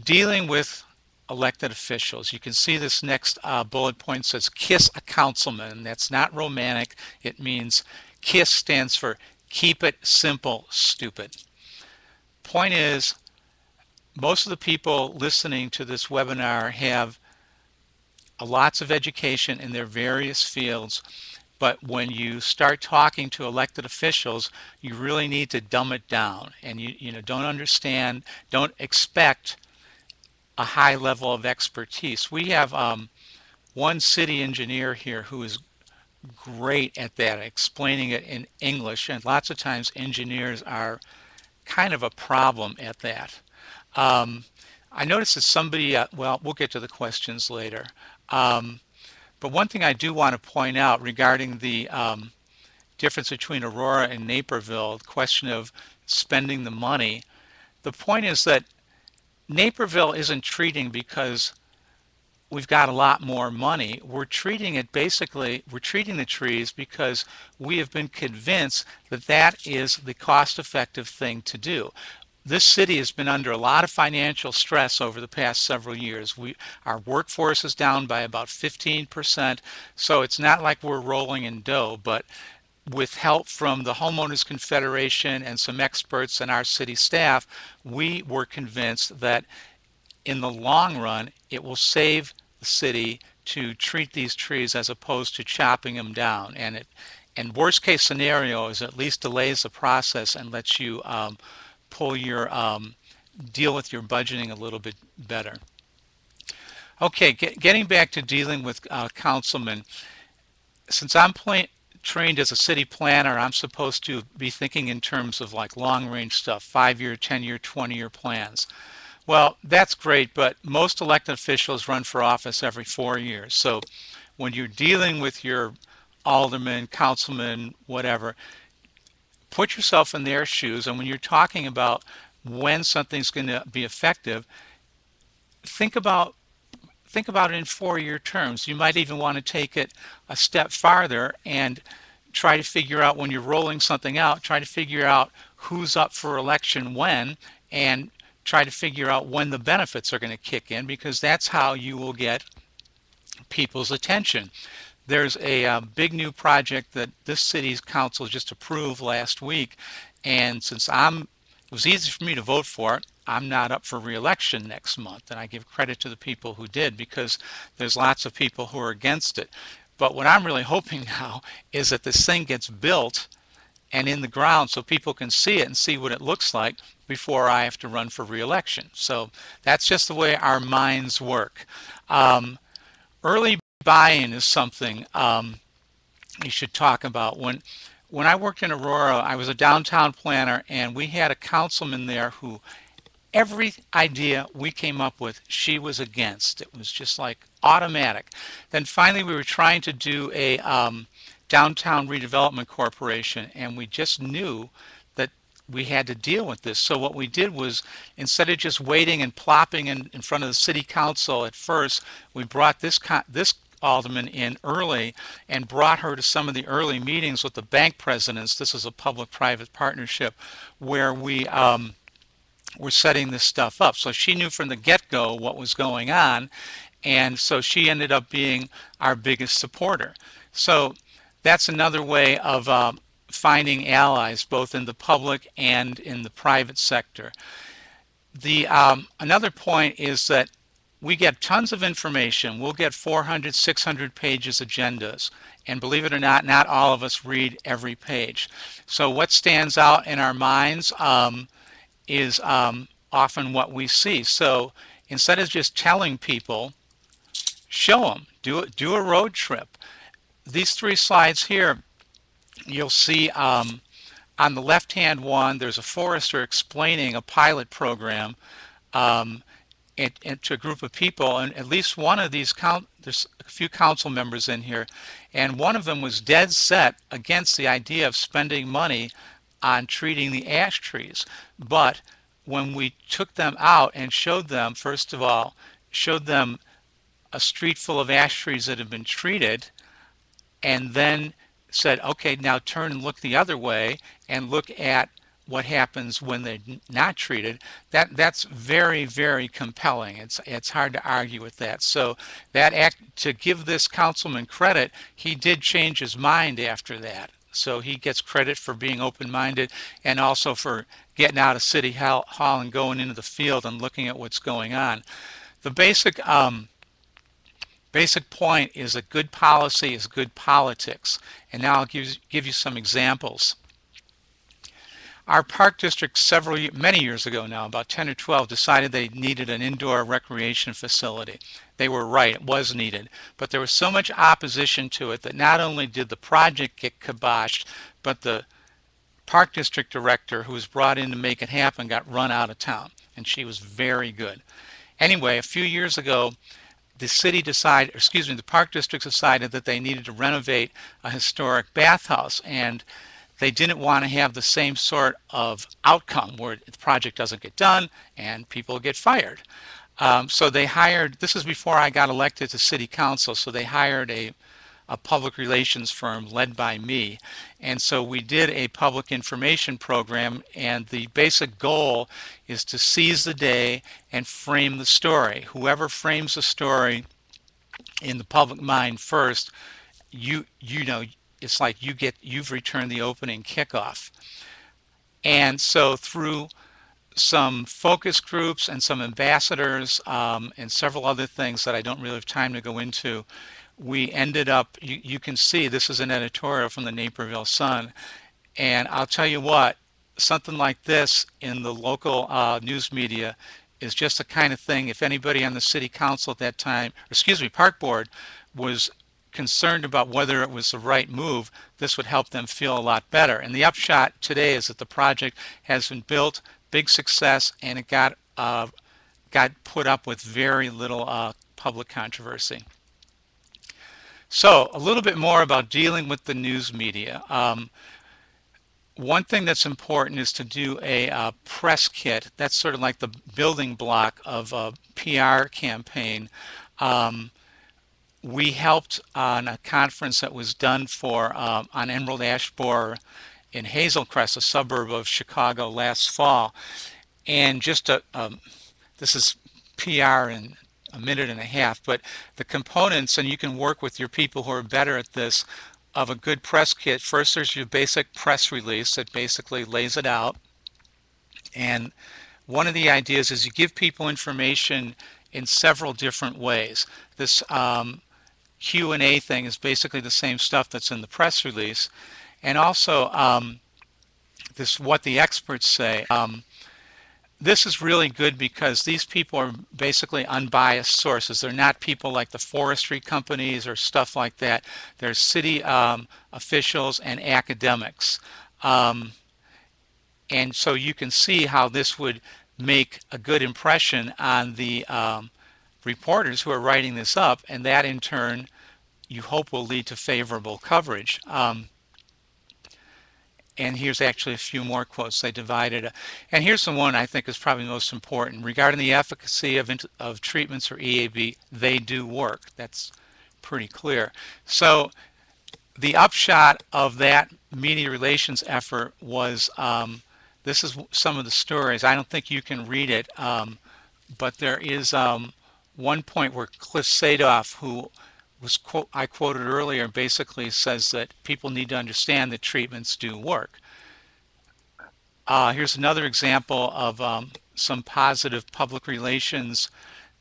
Speaker 3: dealing with elected officials, you can see this next bullet point says KISS a councilman. That's not romantic. It means KISS stands for keep it simple, stupid. Point is, most of the people listening to this webinar have lots of education in their various fields, but when you start talking to elected officials, you really need to dumb it down, and you don't expect a high level of expertise. We have one city engineer here who is great at that, explaining it in English, and lots of times engineers are kind of a problem at that. I noticed that somebody, well, we'll get to the questions later. But one thing I do want to point out regarding the difference between Aurora and Naperville, the question of spending the money, the point is that Naperville isn't treating because we've got a lot more money. We're treating it basically, we're treating the trees because we have been convinced that that is the cost-effective thing to do. This city has been under a lot of financial stress over the past several years. Our workforce is down by about 15%, so it's not like we're rolling in dough, but with help from the Homeowners Confederation and some experts and our city staff, we were convinced that in the long run, it will save the city to treat these trees as opposed to chopping them down. And worst case scenario is at least delays the process and lets you pull your deal with your budgeting a little bit better. Okay, getting back to dealing with councilmen, since I'm trained as a city planner, I'm supposed to be thinking in terms of like long-range stuff, 5-year, 10-year, 20-year plans. Well, that's great, but most elected officials run for office every 4 years. So when you're dealing with your alderman, councilman, whatever, put yourself in their shoes. And when you're talking about when something's going to be effective, think about it in 4-year terms. You might even want to take it a step farther and try to figure out, when you're rolling something out, try to figure out who's up for election when, and try to figure out when the benefits are going to kick in, because that's how you will get people's attention. There's a big new project that this city's council just approved last week, and since it was easy for me to vote for it, I'm not up for re-election next month, and I give credit to the people who did, because there's lots of people who are against it. But what I'm really hoping now is that this thing gets built and in the ground so people can see it and see what it looks like before I have to run for re-election. So that's just the way our minds work. Early buy-in is something you should talk about. When I worked in Aurora, I was a downtown planner, and we had a councilman there who every idea we came up with, she was against. It was just like automatic. Then finally we were trying to do a downtown redevelopment corporation, and we just knew that we had to deal with this. So what we did was, instead of just waiting and plopping in front of the city council at first, we brought this alderman in early and brought her to some of the early meetings with the bank presidents. This is a public-private partnership where we were setting this stuff up. So she knew from the get-go what was going on, and so she ended up being our biggest supporter. So that's another way of finding allies, both in the public and in the private sector. Another point is that we get tons of information. We'll get 400, 600 pages agendas. And believe it or not all of us read every page. So what stands out in our minds is often what we see. So instead of just telling people, show them, do a road trip. These 3 slides here, you'll see on the left-hand one, there's a forester explaining a pilot program to a group of people, and at least one of these, there's a few council members in here, and one of them was dead set against the idea of spending money on treating the ash trees. But when we took them out and showed them, first of all, showed them a street full of ash trees that have been treated, and then said, okay, now turn and look the other way and look at what happens when they're not treated, that's very, very compelling. It's hard to argue with that. So that act, to give this councilman credit, he did change his mind after that. So he gets credit for being open-minded, and also for getting out of City Hall and going into the field and looking at what's going on. The basic point is that good policy is good politics. And now I'll give you some examples. Our park district many years ago now, about 10 or 12, decided they needed an indoor recreation facility. They were right, it was needed. But there was so much opposition to it that not only did the project get kiboshed, but the park district director who was brought in to make it happen got run out of town. And she was very good. Anyway, a few years ago, the park district decided that they needed to renovate a historic bathhouse, and they didn't want to have the same sort of outcome where the project doesn't get done and people get fired. So they hired, this is before I got elected to city council, so they hired a public relations firm led by me. And so we did a public information program, and the basic goal is to seize the day and frame the story. Whoever frames the story in the public mind first, you know, it's like you've returned the opening kickoff. And so through some focus groups and some ambassadors and several other things that I don't really have time to go into, we ended up, you can see this is an editorial from the Naperville Sun, and I'll tell you what, something like this in the local news media is just the kind of thing, if anybody on the city council at that time, park board, was concerned about whether it was the right move, this would help them feel a lot better. And the upshot today is that the project has been built, big success, and it got put up with very little public controversy. So a little bit more about dealing with the news media. One thing that's important is to do a press kit. That's sort of like the building block of a PR campaign. We helped on a conference that was done for on emerald ash borer in Hazel Crest, a suburb of Chicago, last fall. And just this is PR in a minute and a half, but the components, and you can work with your people who are better at this, of a good press kit. First, there's your basic press release that basically lays it out. And one of the ideas is you give people information in several different ways. This Q&A thing is basically the same stuff that's in the press release. And also this what the experts say. This is really good because these people are basically unbiased sources. They're not people like the forestry companies or stuff like that. They're city officials and academics. And so you can see how this would make a good impression on the reporters who are writing this up, and that in turn you hope will lead to favorable coverage. And here's actually a few more quotes they divided. And here's the one I think is probably most important. Regarding the efficacy of treatments for EAB, they do work. That's pretty clear. So the upshot of that media relations effort was, this is some of the stories. I don't think you can read it, but there is one point where Cliff Sadoff, who I quoted earlier, basically says that people need to understand that treatments do work. Here's another example of some positive public relations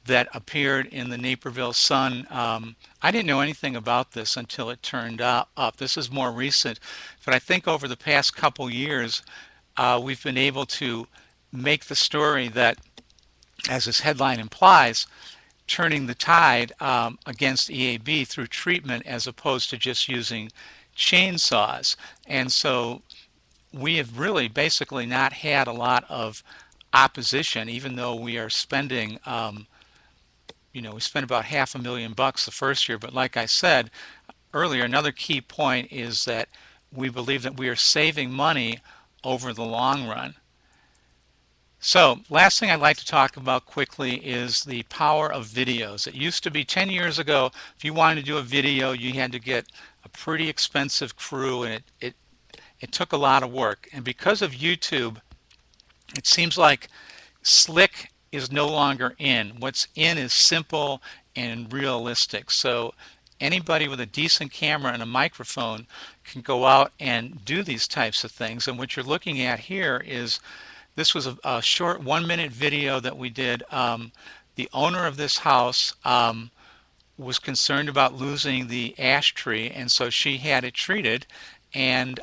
Speaker 3: that appeared in the Naperville Sun. I didn't know anything about this until it turned up. This is more recent, but I think over the past couple years we've been able to make the story that, as this headline implies, turning the tide against EAB through treatment as opposed to just using chainsaws. And so we have really basically not had a lot of opposition, even though we are spending, we spent about $500,000 the first year. But like I said earlier, another key point is that we believe that we are saving money over the long run. So, last thing I'd like to talk about quickly is the power of videos. It used to be 10 years ago, if you wanted to do a video, you had to get a pretty expensive crew, and it took a lot of work. And because of YouTube, it seems like slick is no longer in. What's in is simple and realistic. So anybody with a decent camera and a microphone can go out and do these types of things. And what you're looking at here is, this was a short 1-minute video that we did. The owner of this house was concerned about losing the ash tree, and so she had it treated. And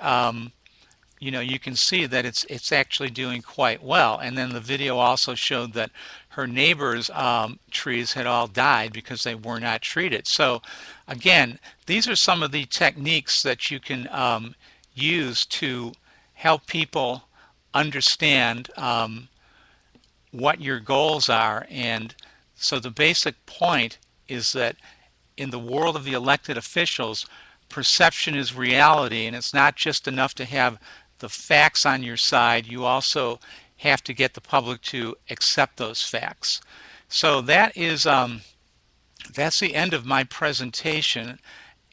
Speaker 3: you can see that it's actually doing quite well. And then the video also showed that her neighbor's trees had all died because they were not treated. So again, these are some of the techniques that you can use to help people understand what your goals are. And so the basic point is that in the world of the elected officials, perception is reality, and it's not just enough to have the facts on your side. You also have to get the public to accept those facts. So that is that's the end of my presentation,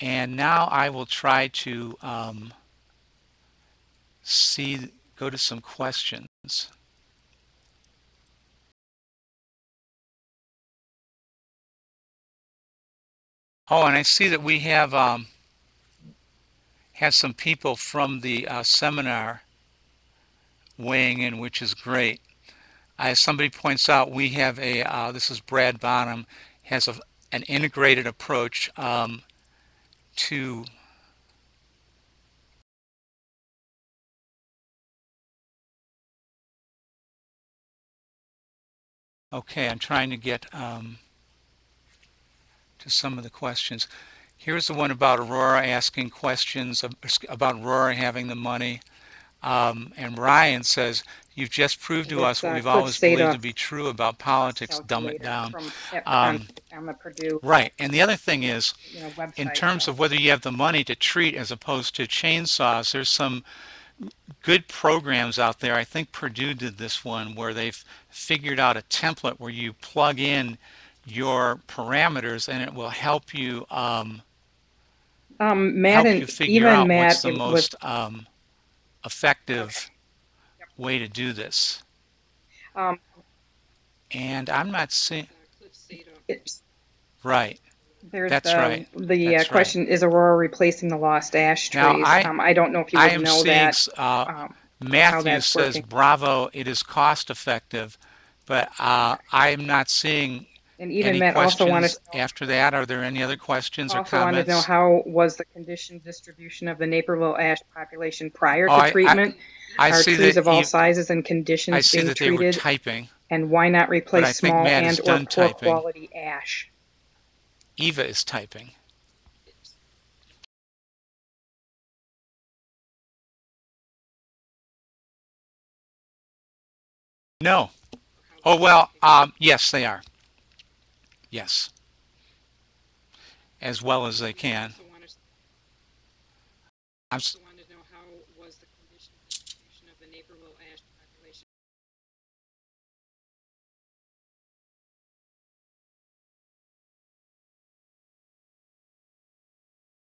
Speaker 3: and now I will try to go to some questions. Oh, and I see that we have some people from the seminar weighing in, which is great. As somebody points out, we have this is Brad Bonham, has an integrated approach to Okay, I'm trying to get to some of the questions. Here's the one about Aurora asking questions about Aurora having the money. And Ryan says, you've just proved to us
Speaker 1: That's
Speaker 3: what we've
Speaker 1: Cliff
Speaker 3: always believed to
Speaker 1: Sadoff's
Speaker 3: be true about
Speaker 1: cost
Speaker 3: politics. Dumb it
Speaker 1: calculator
Speaker 3: down.
Speaker 1: from
Speaker 3: Um,
Speaker 1: on the Purdue
Speaker 3: right. And the other thing is,
Speaker 1: website.
Speaker 3: in terms of whether you have the money to treat as opposed to chainsaws, there's some good programs out there. I think Purdue did this one where they've figured out a template where you plug in your parameters and it will help you
Speaker 1: Matt and
Speaker 3: figure
Speaker 1: even
Speaker 3: out
Speaker 1: Matt,
Speaker 3: what's the
Speaker 1: it was
Speaker 3: most effective
Speaker 1: okay.
Speaker 3: way to do this.
Speaker 1: Um,
Speaker 3: And I'm not seeing.
Speaker 1: it's,
Speaker 3: Right.
Speaker 1: there's
Speaker 3: That's right.
Speaker 1: the
Speaker 3: That's
Speaker 1: question: Is Aurora replacing the lost ash
Speaker 3: Now
Speaker 1: trees? I don't know if you
Speaker 3: I
Speaker 1: would
Speaker 3: am
Speaker 1: know
Speaker 3: seeing
Speaker 1: that. How
Speaker 3: Matthew
Speaker 1: that's
Speaker 3: says,
Speaker 1: working.
Speaker 3: bravo, it is cost effective, but I am not seeing
Speaker 1: And even
Speaker 3: any
Speaker 1: Matt also wanted
Speaker 3: questions after that. Are there any other questions or
Speaker 1: also wanted to know
Speaker 3: comments?
Speaker 1: how was the condition distribution of the Naperville ash population prior
Speaker 3: Oh,
Speaker 1: to treatment?
Speaker 3: I
Speaker 1: Are
Speaker 3: see
Speaker 1: trees
Speaker 3: that
Speaker 1: of all
Speaker 3: you,
Speaker 1: sizes and
Speaker 3: I
Speaker 1: conditions
Speaker 3: see
Speaker 1: being
Speaker 3: that they were
Speaker 1: treated?
Speaker 3: typing,
Speaker 1: And why not
Speaker 3: but I
Speaker 1: replace
Speaker 3: think
Speaker 1: small
Speaker 3: Matt is
Speaker 1: and or
Speaker 3: done
Speaker 1: poor
Speaker 3: typing.
Speaker 1: quality ash?
Speaker 3: Eva is typing. No. Oh, well, yes, they are. Yes, as well as they can. I'm,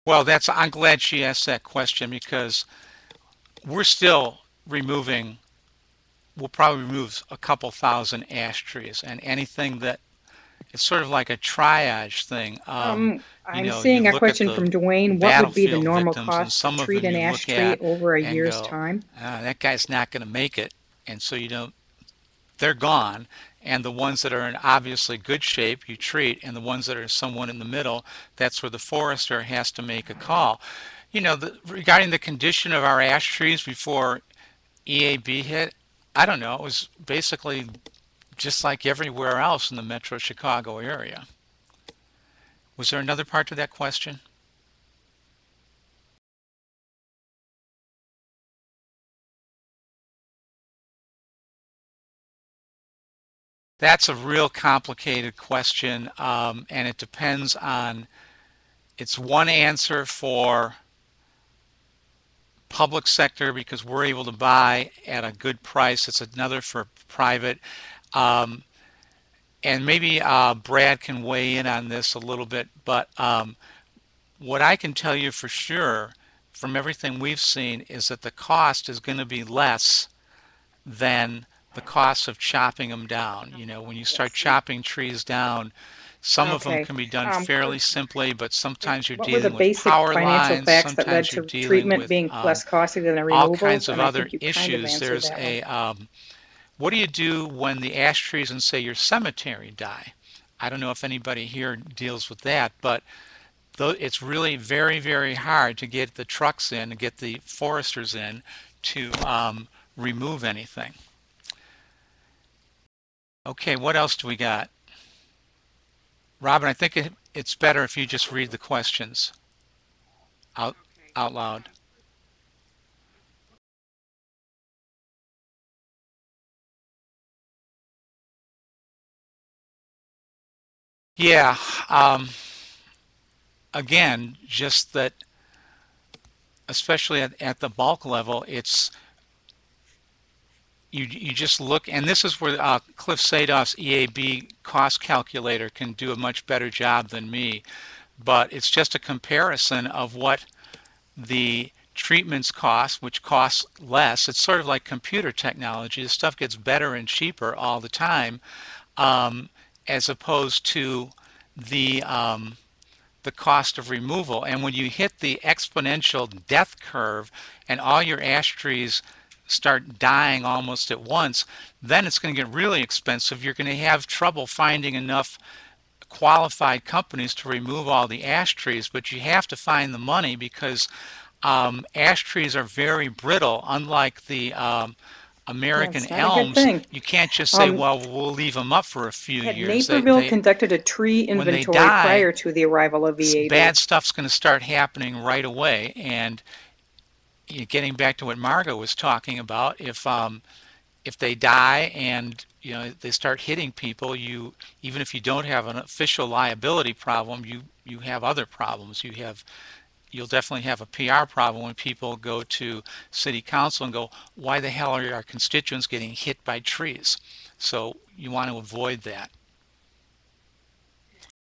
Speaker 3: well, I'm glad she asked that question because we're still removing, we'll probably remove a couple thousand ash trees, and anything that, it's sort of like a triage thing.
Speaker 1: I'm
Speaker 3: You
Speaker 1: seeing a
Speaker 3: look at
Speaker 1: question
Speaker 3: the
Speaker 1: from Dwayne. What would be the
Speaker 3: battlefield
Speaker 1: normal
Speaker 3: victims, and
Speaker 1: cost to
Speaker 3: some of
Speaker 1: treat
Speaker 3: them
Speaker 1: an
Speaker 3: you
Speaker 1: ash
Speaker 3: look
Speaker 1: tree
Speaker 3: at
Speaker 1: over a
Speaker 3: and
Speaker 1: year's
Speaker 3: go,
Speaker 1: time?
Speaker 3: that guy's not going to make it, and so you don't, they're gone. And the ones that are in obviously good shape, you treat, and the ones that are somewhat in the middle, that's where the forester has to make a call. Regarding the condition of our ash trees before EAB hit, I don't know, it was basically just like everywhere else in the metro Chicago area. Was there another part to that question? That's a real complicated question, and it depends on, it's one answer for public sector because we're able to buy at a good price. It's another for private. Um, and maybe Brad can weigh in on this a little bit, but what I can tell you for sure from everything we've seen is that the cost is going to be less than the cost of chopping them down. When you start chopping trees down, some of them
Speaker 1: Okay.
Speaker 3: can be done fairly simply, but sometimes you're
Speaker 1: What were the
Speaker 3: dealing with
Speaker 1: basic
Speaker 3: power
Speaker 1: financial
Speaker 3: lines,
Speaker 1: facts that led
Speaker 3: sometimes you're
Speaker 1: to
Speaker 3: dealing
Speaker 1: treatment
Speaker 3: with
Speaker 1: being less costly than the
Speaker 3: all kinds
Speaker 1: removals?
Speaker 3: of
Speaker 1: And I
Speaker 3: other
Speaker 1: think you kind of
Speaker 3: issues.
Speaker 1: answered
Speaker 3: There's
Speaker 1: that one.
Speaker 3: what do you do when the ash trees in, say, your cemetery die? I don't know if anybody here deals with that, but it's really very, very hard to get the trucks in, to get the foresters in to remove anything. Okay, what else do we got? Robin, I think it's better if you just read the questions out loud. Yeah, again, just that, especially at the bulk level, it's you just look, and this is where Cliff Sadoff's EAB cost calculator can do a much better job than me, but it's just a comparison of what the treatments cost, which costs less. It's sort of like computer technology. This stuff gets better and cheaper all the time, as opposed to the cost of removal. And when you hit the exponential death curve and all your ash trees start dying almost at once, then it's going to get really expensive. You're going to have trouble finding enough qualified companies to remove all the ash trees, but you have to find the money because ash trees are very brittle, unlike the American
Speaker 1: That's not a good
Speaker 3: elms,
Speaker 1: thing.
Speaker 3: you can't just say,
Speaker 1: Um,
Speaker 3: well, we'll leave them up for a few
Speaker 1: had
Speaker 3: years.
Speaker 1: Naperville conducted a tree
Speaker 3: when they
Speaker 1: inventory
Speaker 3: die,
Speaker 1: prior to the arrival of EAB?
Speaker 3: bad stuff's going to start happening right away. And getting back to what Margo was talking about, if they die and they start hitting people, even if you don't have an official liability problem, you have other problems. You'll definitely have a PR problem when people go to city council and go, why the hell are our constituents getting hit by trees? So you want to avoid that.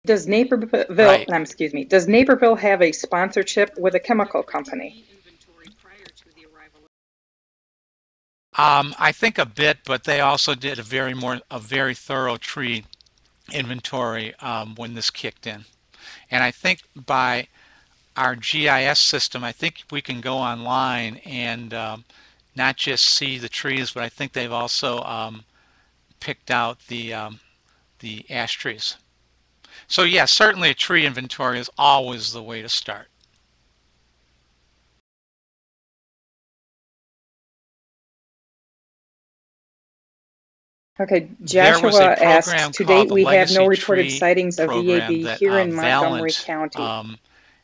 Speaker 1: Does Naperville,
Speaker 3: Right.
Speaker 1: excuse me, does Naperville have a sponsorship with a chemical company?
Speaker 3: I think a bit, but they also did a very thorough tree inventory when this kicked in. And I think by our GIS system, I think we can go online and not just see the trees, but I think they've also picked out the ash trees. So yeah, certainly a tree inventory is always the way to start.
Speaker 1: Okay, Joshua asks, to date we have no reported
Speaker 3: Tree
Speaker 1: sightings of EAB
Speaker 3: that,
Speaker 1: here in Montgomery
Speaker 3: Valent,
Speaker 1: County.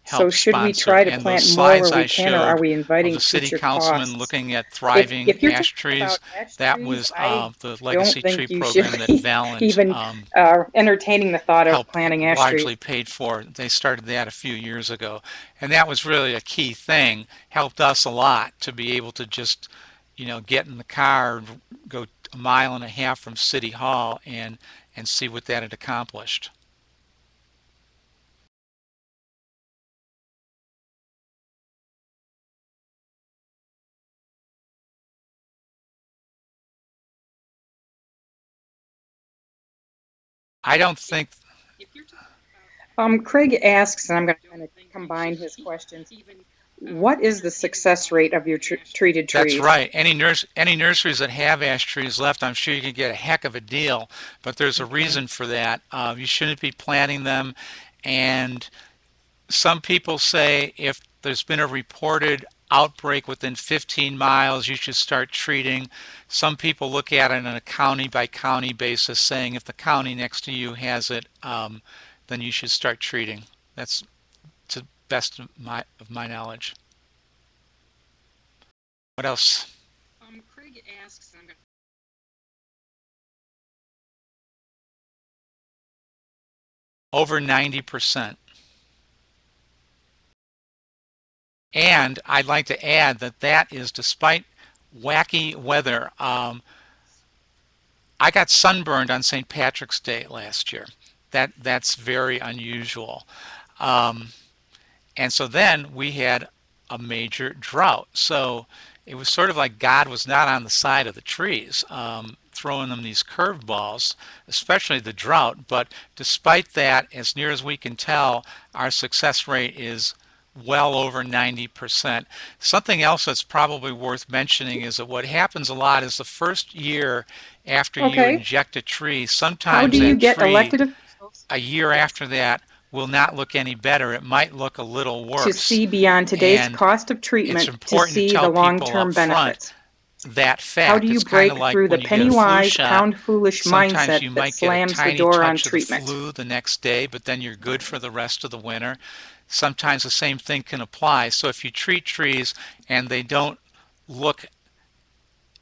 Speaker 1: So
Speaker 3: helped
Speaker 1: should we
Speaker 3: sponsor.
Speaker 1: try to
Speaker 3: And
Speaker 1: plant
Speaker 3: those
Speaker 1: more where
Speaker 3: slides I
Speaker 1: we can, or are
Speaker 3: showed
Speaker 1: we inviting
Speaker 3: of the city
Speaker 1: future
Speaker 3: councilman
Speaker 1: costs?
Speaker 3: looking at thriving
Speaker 1: If you're
Speaker 3: ash
Speaker 1: talking
Speaker 3: trees,
Speaker 1: about ash
Speaker 3: that
Speaker 1: trees,
Speaker 3: was
Speaker 1: I
Speaker 3: the
Speaker 1: don't
Speaker 3: legacy tree
Speaker 1: think you
Speaker 3: program
Speaker 1: should
Speaker 3: that
Speaker 1: be
Speaker 3: Valent
Speaker 1: even entertaining the thought of
Speaker 3: helped
Speaker 1: planting ash
Speaker 3: largely
Speaker 1: trees.
Speaker 3: paid for. They started that a few years ago, and that was really a key thing. Helped us a lot to be able to just get in the car, go a mile and a half from City Hall, and see what that had accomplished. I don't think.
Speaker 1: Craig asks, and I'm going to combine his questions. What is the success rate of your treated trees?
Speaker 3: That's right. Any nurseries that have ash trees left, I'm sure you can get a heck of a deal, but there's a reason for that. You shouldn't be planting them, and some people say if there's been a reported outbreak within 15 miles, you should start treating. Some people look at it on a county by county basis, saying if the county next to you has it, then you should start treating. That's to the best of my knowledge. What else?
Speaker 1: Craig asks,
Speaker 3: Over 90%. And I'd like to add that is despite wacky weather. I got sunburned on St. Patrick's Day last year. That's very unusual. And so then we had a major drought. So it was sort of like God was not on the side of the trees, throwing them these curveballs, especially the drought. But despite that, as near as we can tell, our success rate is well over 90%. Something else that's probably worth mentioning is that what happens a lot is the first year after you inject a tree, sometimes that tree a year after that will not look any better. It might look a little worse.
Speaker 1: To see beyond today's cost of treatment, to see the long-term benefits.
Speaker 3: That fact.
Speaker 1: How do you break through the penny-wise, pound-foolish mindset
Speaker 3: you
Speaker 1: that
Speaker 3: might
Speaker 1: slams
Speaker 3: get a tiny
Speaker 1: the door
Speaker 3: touch
Speaker 1: on
Speaker 3: of
Speaker 1: treatment?
Speaker 3: the flu the next day, but then you're good for the rest of the winter. Sometimes the same thing can apply. So if you treat trees and they don't look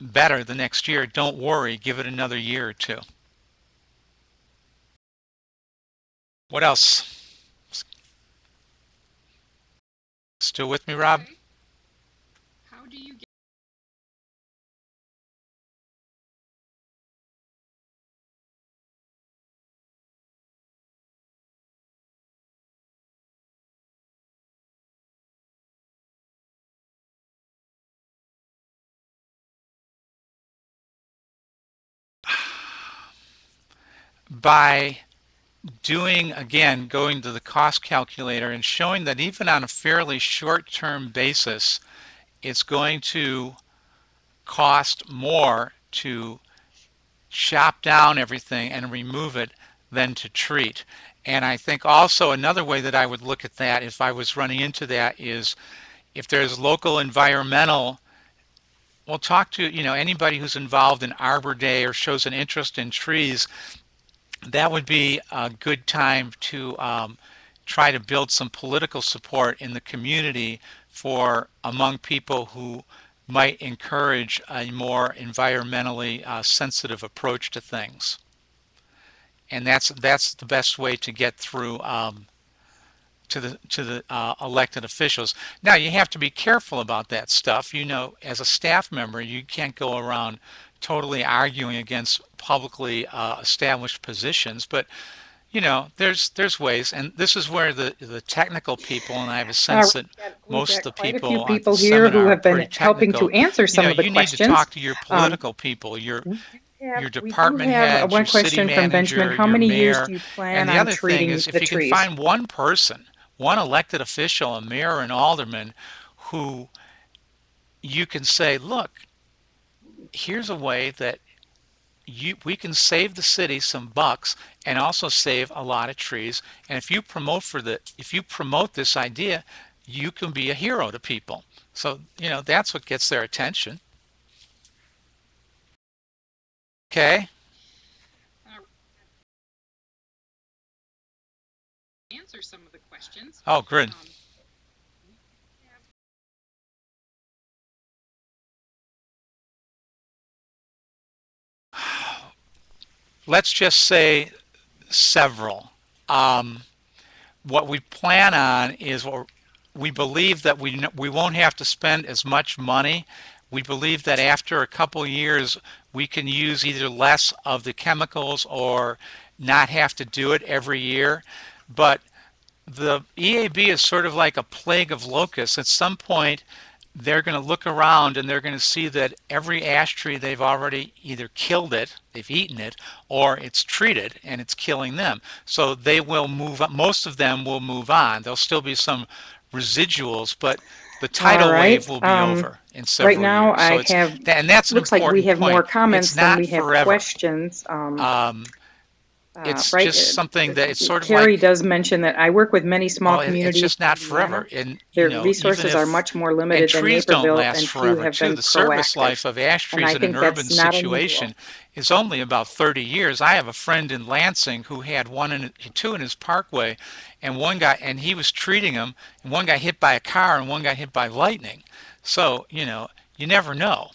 Speaker 3: better the next year, don't worry. Give it another year or two. What else? Still with me, Rob?
Speaker 1: How do you get
Speaker 3: By going to the cost calculator and showing that even on a fairly short-term basis, it's going to cost more to chop down everything and remove it than to treat. And I think also another way that I would look at that if I was running into that is if there's local environmental Well, talk to, anybody who's involved in Arbor Day or shows an interest in trees. That would be a good time to try to build some political support in the community for among people who might encourage a more environmentally sensitive approach to things. And that's the best way to get through to the elected officials. Now, you have to be careful about that stuff. As a staff member, you can't go around totally arguing against publicly established positions, but there's ways, and this is where the technical people, and I have a sense that most of the people
Speaker 1: on the here who have been helping to answer some of the questions.
Speaker 3: You need to talk to your political people, your department head,
Speaker 1: one
Speaker 3: your city
Speaker 1: question
Speaker 3: manager,
Speaker 1: from Benjamin. How many
Speaker 3: your
Speaker 1: years
Speaker 3: mayor.
Speaker 1: do you plan
Speaker 3: And the
Speaker 1: on
Speaker 3: other thing
Speaker 1: treating
Speaker 3: is, if
Speaker 1: the
Speaker 3: you
Speaker 1: trees?
Speaker 3: can find one person, one elected official, a mayor or an alderman, who you can say, look, here's a way that we can save the city some bucks and also save a lot of trees. And if you promote this idea, you can be a hero to people. So that's what gets their attention. Okay.
Speaker 2: Answer some of the questions.
Speaker 3: Oh, good. Let's just say several. What we plan on is, we believe that we won't have to spend as much money. We believe that after a couple years, we can use either less of the chemicals or not have to do it every year. But the EAB is sort of like a plague of locusts. At some point, they're going to look around and they're going to see that every ash tree, they've already either killed it, they've eaten it, or it's treated and it's killing them. So they will move on. Most of them will move on. There'll still be some residuals, but the tidal wave will be over in several years.
Speaker 1: Right now,
Speaker 3: so and that's an
Speaker 1: looks like we have
Speaker 3: point.
Speaker 1: more comments than we have
Speaker 3: forever.
Speaker 1: Questions.
Speaker 3: It's
Speaker 1: right,
Speaker 3: just something that it's sort of
Speaker 1: Terry
Speaker 3: like,
Speaker 1: does mention that I work with many small communities.
Speaker 3: It's just not forever. And
Speaker 1: their resources are much more limited than
Speaker 3: trees
Speaker 1: Naperville,
Speaker 3: don't last
Speaker 1: and
Speaker 3: forever,
Speaker 1: few have
Speaker 3: too.
Speaker 1: been
Speaker 3: The service
Speaker 1: proactive.
Speaker 3: life of ash trees in an urban situation is only about 30 years. I have a friend in Lansing who had two in his parkway, and he was treating them, and one got hit by a car and one got hit by lightning. So, you never know.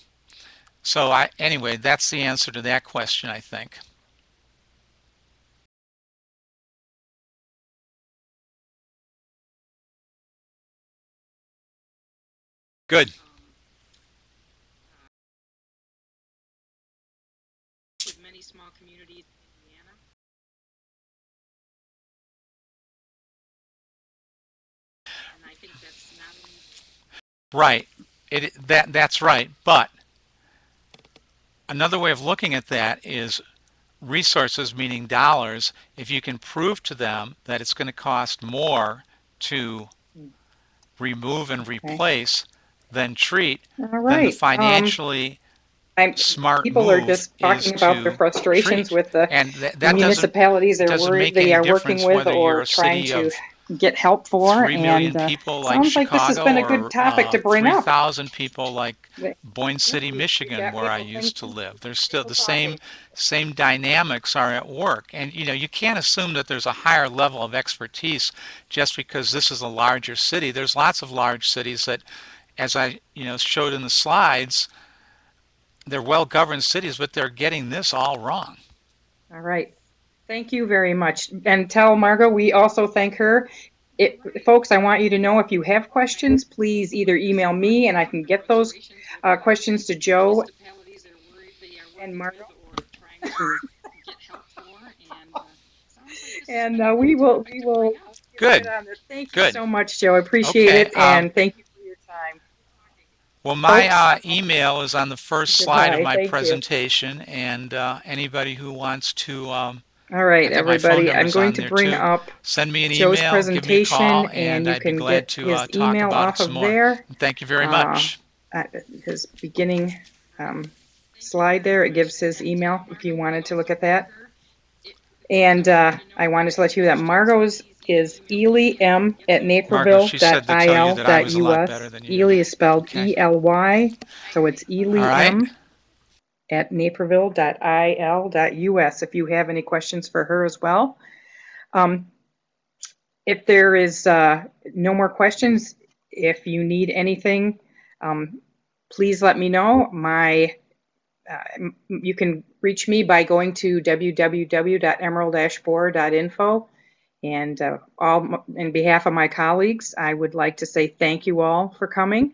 Speaker 3: So anyway, that's the answer to that question, I think. Good.
Speaker 2: With many small communities in Indiana. And I think that's not
Speaker 3: right. That's right. But another way of looking at that is resources, meaning dollars. If you can prove to them that it's going to cost more to remove and replace than treat, then the financially smart
Speaker 1: people
Speaker 3: move
Speaker 1: are just talking about their frustrations
Speaker 3: treat.
Speaker 1: with the
Speaker 3: And that
Speaker 1: municipalities they are working with or
Speaker 3: a
Speaker 1: trying
Speaker 3: city
Speaker 1: to get help for.
Speaker 3: 3 million
Speaker 1: and
Speaker 3: people like
Speaker 1: sounds
Speaker 3: Chicago,
Speaker 1: like this has been a good topic to bring up.
Speaker 3: 3,000 people like Boyne City,
Speaker 1: Yeah,
Speaker 3: Michigan, where I
Speaker 1: people
Speaker 3: used to
Speaker 1: think
Speaker 3: live. There's still the same dynamics are at work. And you can't assume that there's a higher level of expertise just because this is a larger city. There's lots of large cities that, as I showed in the slides, they're well-governed cities, but they're getting this all wrong.
Speaker 1: All right. Thank you very much. And tell Margo we also thank her. Folks, I want you to know, if you have questions, please either email me and I can get those questions to Joe and Margo. And we will
Speaker 3: Good.
Speaker 1: Thank you so much, Joe. I appreciate it, and thank you for your time.
Speaker 3: Well, my email is on the first slide of my
Speaker 1: Thank
Speaker 3: presentation, and anybody who wants to,
Speaker 1: all right, everybody, I'm going to bring up
Speaker 3: send me an
Speaker 1: Joe's
Speaker 3: email,
Speaker 1: presentation,
Speaker 3: give me a call,
Speaker 1: and you
Speaker 3: I'd
Speaker 1: can
Speaker 3: be glad
Speaker 1: get
Speaker 3: to
Speaker 1: his
Speaker 3: talk
Speaker 1: email
Speaker 3: about
Speaker 1: off
Speaker 3: it some
Speaker 1: of
Speaker 3: more.
Speaker 1: there.
Speaker 3: Thank you very much.
Speaker 1: His beginning slide there, it gives his email if you wanted to look at that. And I wanted to let you know that Margo's is Ely M at
Speaker 3: Margo, she said to tell you that I was a lot better
Speaker 1: naperville.il.us.
Speaker 3: than you.
Speaker 1: Ely is spelled
Speaker 3: Okay.
Speaker 1: E-L-Y, so it's
Speaker 3: All
Speaker 1: Ely
Speaker 3: right.
Speaker 1: M at naperville.il.us if you have any questions for her as well. If there is no more questions, if you need anything, please let me know. You can reach me by going to www.emerald-bohr.info. And in behalf of my colleagues, I would like to say thank you all for coming.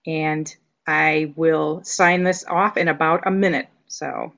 Speaker 1: And I will sign this off in about a minute. So